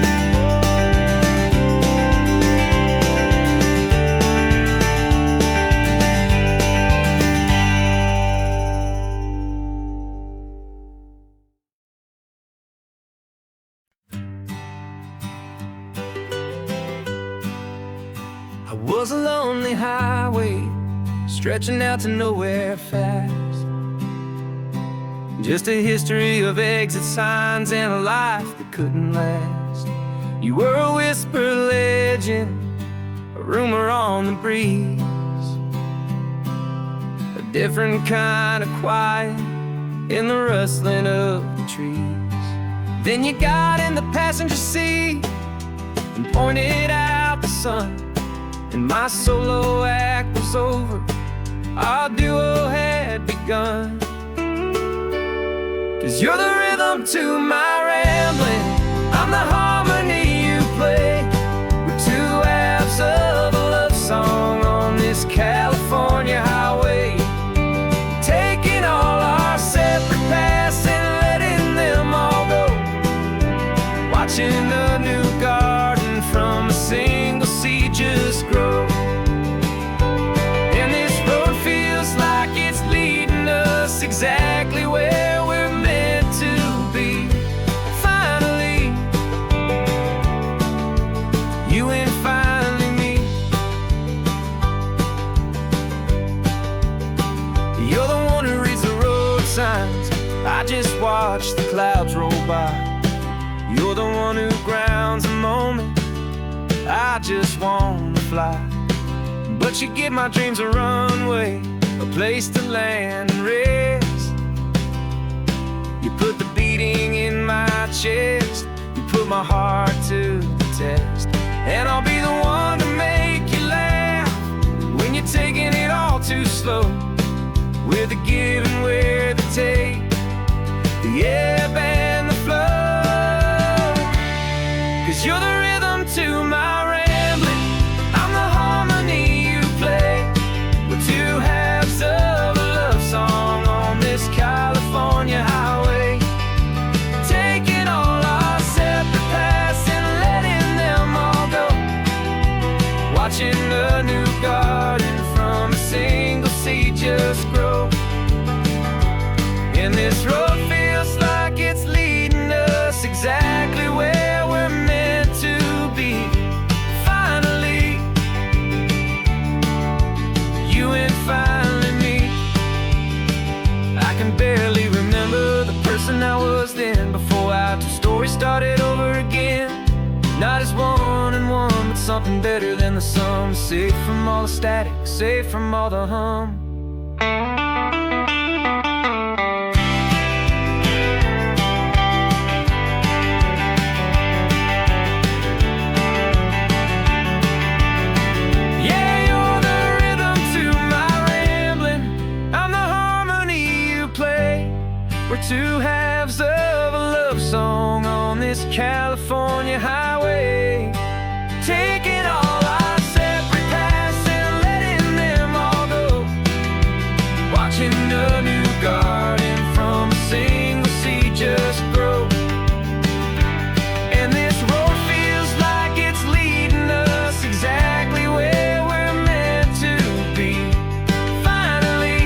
I was a lonely highway, stretching out to nowhere fast. Just a history of exit signs and a life that couldn't last. You were a whisper legend, a rumor on the breeze, a different kind of quiet in the rustling of the trees. Then you got in the passenger seat and pointed out the sun, and my solo act was over, our duo had begun. 'Cause you're the rhythm to my rambling, I'm the harmony you play. We're two halves of a love song on this California highway, taking all our separate paths and letting them all go, watching a new garden from a single seed just grow. And this road feels like it's leading us exactly where we're meant to be. Finally clouds roll by. You're the one who grounds the moment. I just wanna fly, but you give my dreams a runway, a place to land and rest. You put the beating in my chest, you put my heart to the test. And I'll be the one to make you laugh when you're taking it all too slow. We're the give and we're the take, the ebb and the flow. 'Cause you're the rhythm to my rambling, I'm the harmony you play. We're two halves of a love song on this California highway, taking all our separate paths and letting them all go. Watching a new garden from a single seed just grow. And this road feels like it's leading us exactly where we're meant to be. Finally, you and finally me. I can barely remember the person I was then, before our two stories started over again. Not as one and one, but something better than the sum. Safe from all the static, safe from all the hum. We're two halves of a love song on this California highway, taking all our separate paths and letting them all go. Watching a new garden from a single seed just grow. And this road feels like it's leading us exactly where we're meant to be. Finally,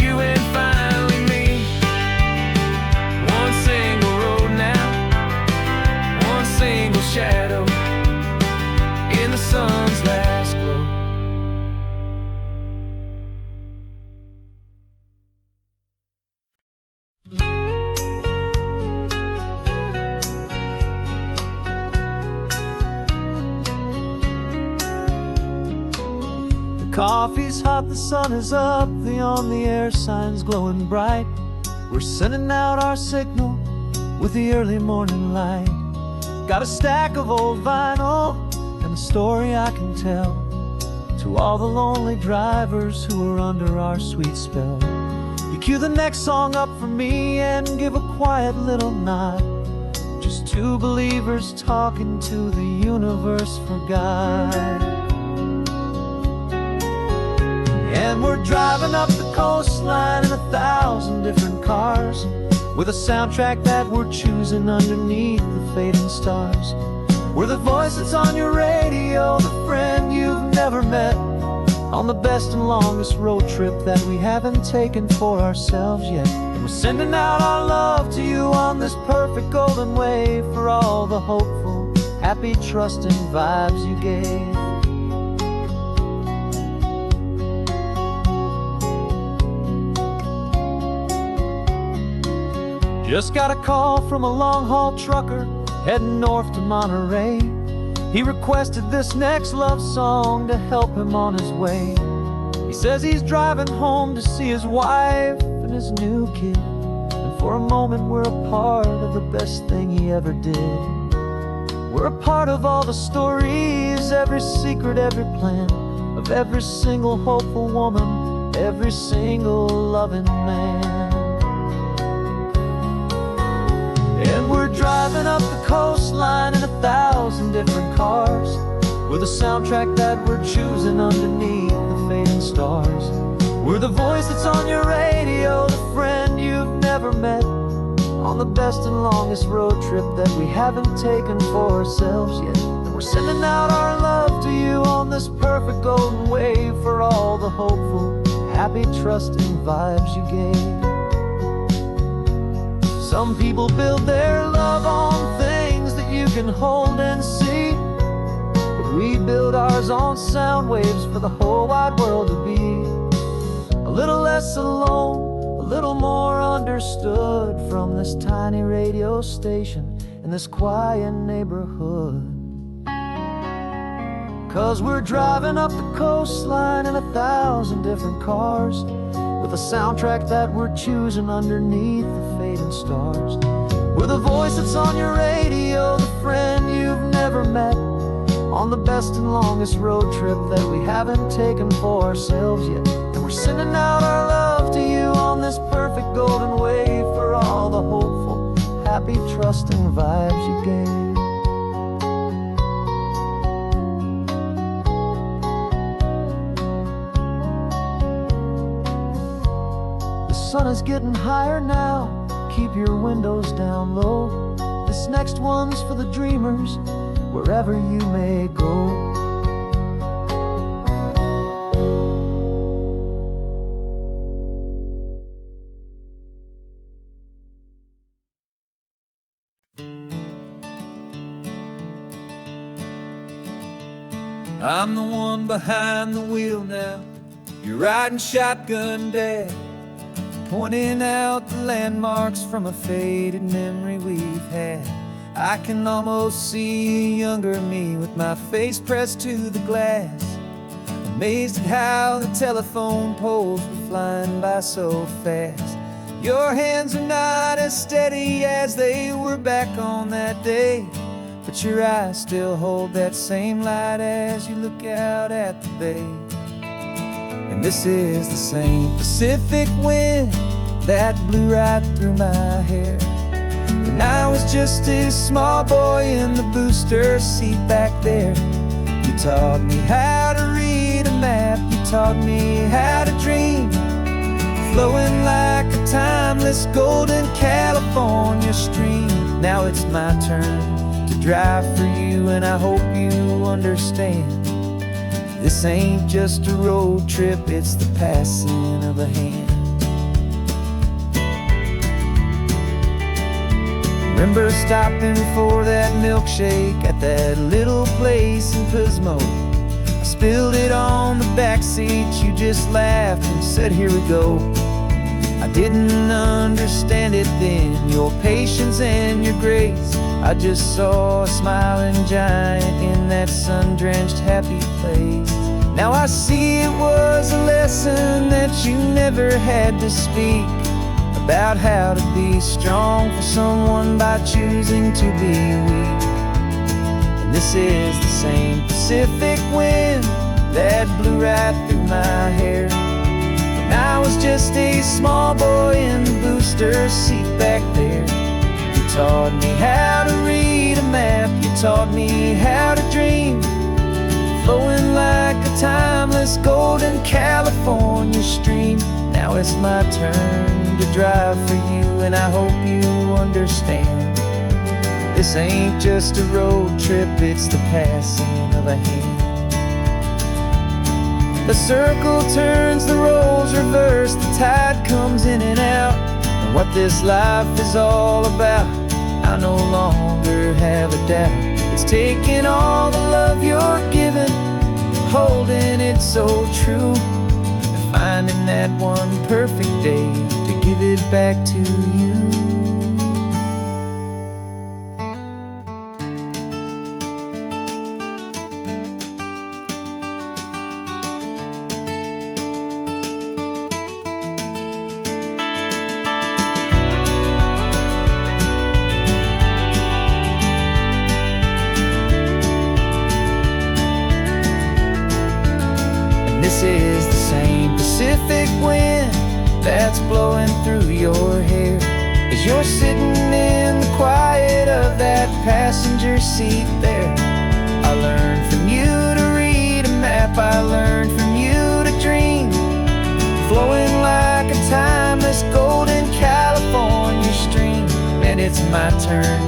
you and finally me. One single road now, one single shadow in the sun's last glow. The coffee's hot, the sun is up, the on the air sign's glowing bright. We're sending out our signal with the early morning light. Got a stack of old vinyl and a story I can tell to all the lonely drivers who are under our sweet spell. You cue the next song up for me and give a quiet little nod. Just two believers talking to the universe for God. And we're driving up the coastline in 1,000 different cars, with a soundtrack that we're choosing underneath the fading stars. We're the voice that's on your radio, the friend you've never met, on the best and longest road trip that we haven't taken for ourselves yet. And we're sending out our love to you on this perfect golden wave, for all the hopeful, happy, trusting vibes you gave. Just got a call from a long-haul trucker heading north to Monterey. He requested this next love song to help him on his way. He says he's driving home to see his wife and his new kid, and for a moment we're a part of the best thing he ever did. We're a part of all the stories, every secret, every plan, of every single hopeful woman, every single loving man. And we're driving up the coastline in 1,000 different cars, with a soundtrack that we're choosing underneath the fading stars. We're the voice that's on your radio, the friend you've never met, on the best and longest road trip that we haven't taken for ourselves yet. And we're sending out our love to you on this perfect golden wave, for all the hopeful, happy, trusting vibes you gave. Some people build their love on things that you can hold and see, but we build ours on sound waves for the whole wide world to be. A little less alone, a little more understood from this tiny radio station in this quiet neighborhood. 'Cause we're driving up the coastline in 1,000 different cars, with a soundtrack that we're choosing underneath the fading stars. We're the voice that's on your radio, the friend you've never met, on the best and longest road trip that we haven't taken for ourselves yet. And we're sending out our love to you on this perfect golden wave, for all the hopeful, happy, trusting vibes you gave. The sun is getting higher now, keep your windows down low. This next one's for the dreamers, wherever you may go. I'm the one behind the wheel now, you're riding shotgun, Dad, pointing out the landmarks from a faded memory we've had. I can almost see a younger me with my face pressed to the glass, amazed at how the telephone poles were flying by so fast. Your hands are not as steady as they were back on that day, but your eyes still hold that same light as you look out at the bay. And this is the same Pacific wind that blew right through my hair when I was just a small boy in the booster seat back there. You taught me how to read a map, you taught me how to dream, flowing like a timeless golden California stream. Now it's my turn to drive for you, and I hope you understand. This ain't just a road trip, it's the passing of a hand. Remember stopping for that milkshake at that little place in Pismo? I spilled it on the backseat, you just laughed and said, here we go. I didn't understand it then, your patience and your grace. I just saw a smiling giant in that sun-drenched happy place. Now I see it was a lesson that you never had to speak, about how to be strong for someone by choosing to be weak. And this is the same Pacific wind that blew right through my hair when I was just a small boy in the booster seat back there. You taught me how to read a map, you taught me how to dream, flowing like a timeless golden California stream. Now it's my turn to drive for you, and I hope you understand. This ain't just a road trip, it's the passing of a hand. The circle turns, the roles reverse, the tide comes in and out. And what this life is all about, I no longer have a doubt. It's taking all the love you're giving, holding it so true, and finding that one perfect day to give it back to you. This is the same Pacific wind that's blowing through your hair as you're sitting in the quiet of that passenger seat there. I learned from you to read a map, I learned from you to dream, flowing like a timeless golden California stream. And it's my turn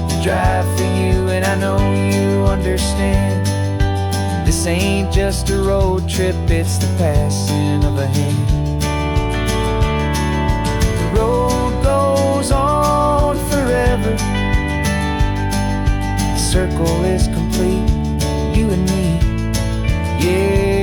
to drive for you, and I know you understand. This ain't just a road trip, it's the passing of a hand. The road goes on forever, the circle is complete, you and me, yeah.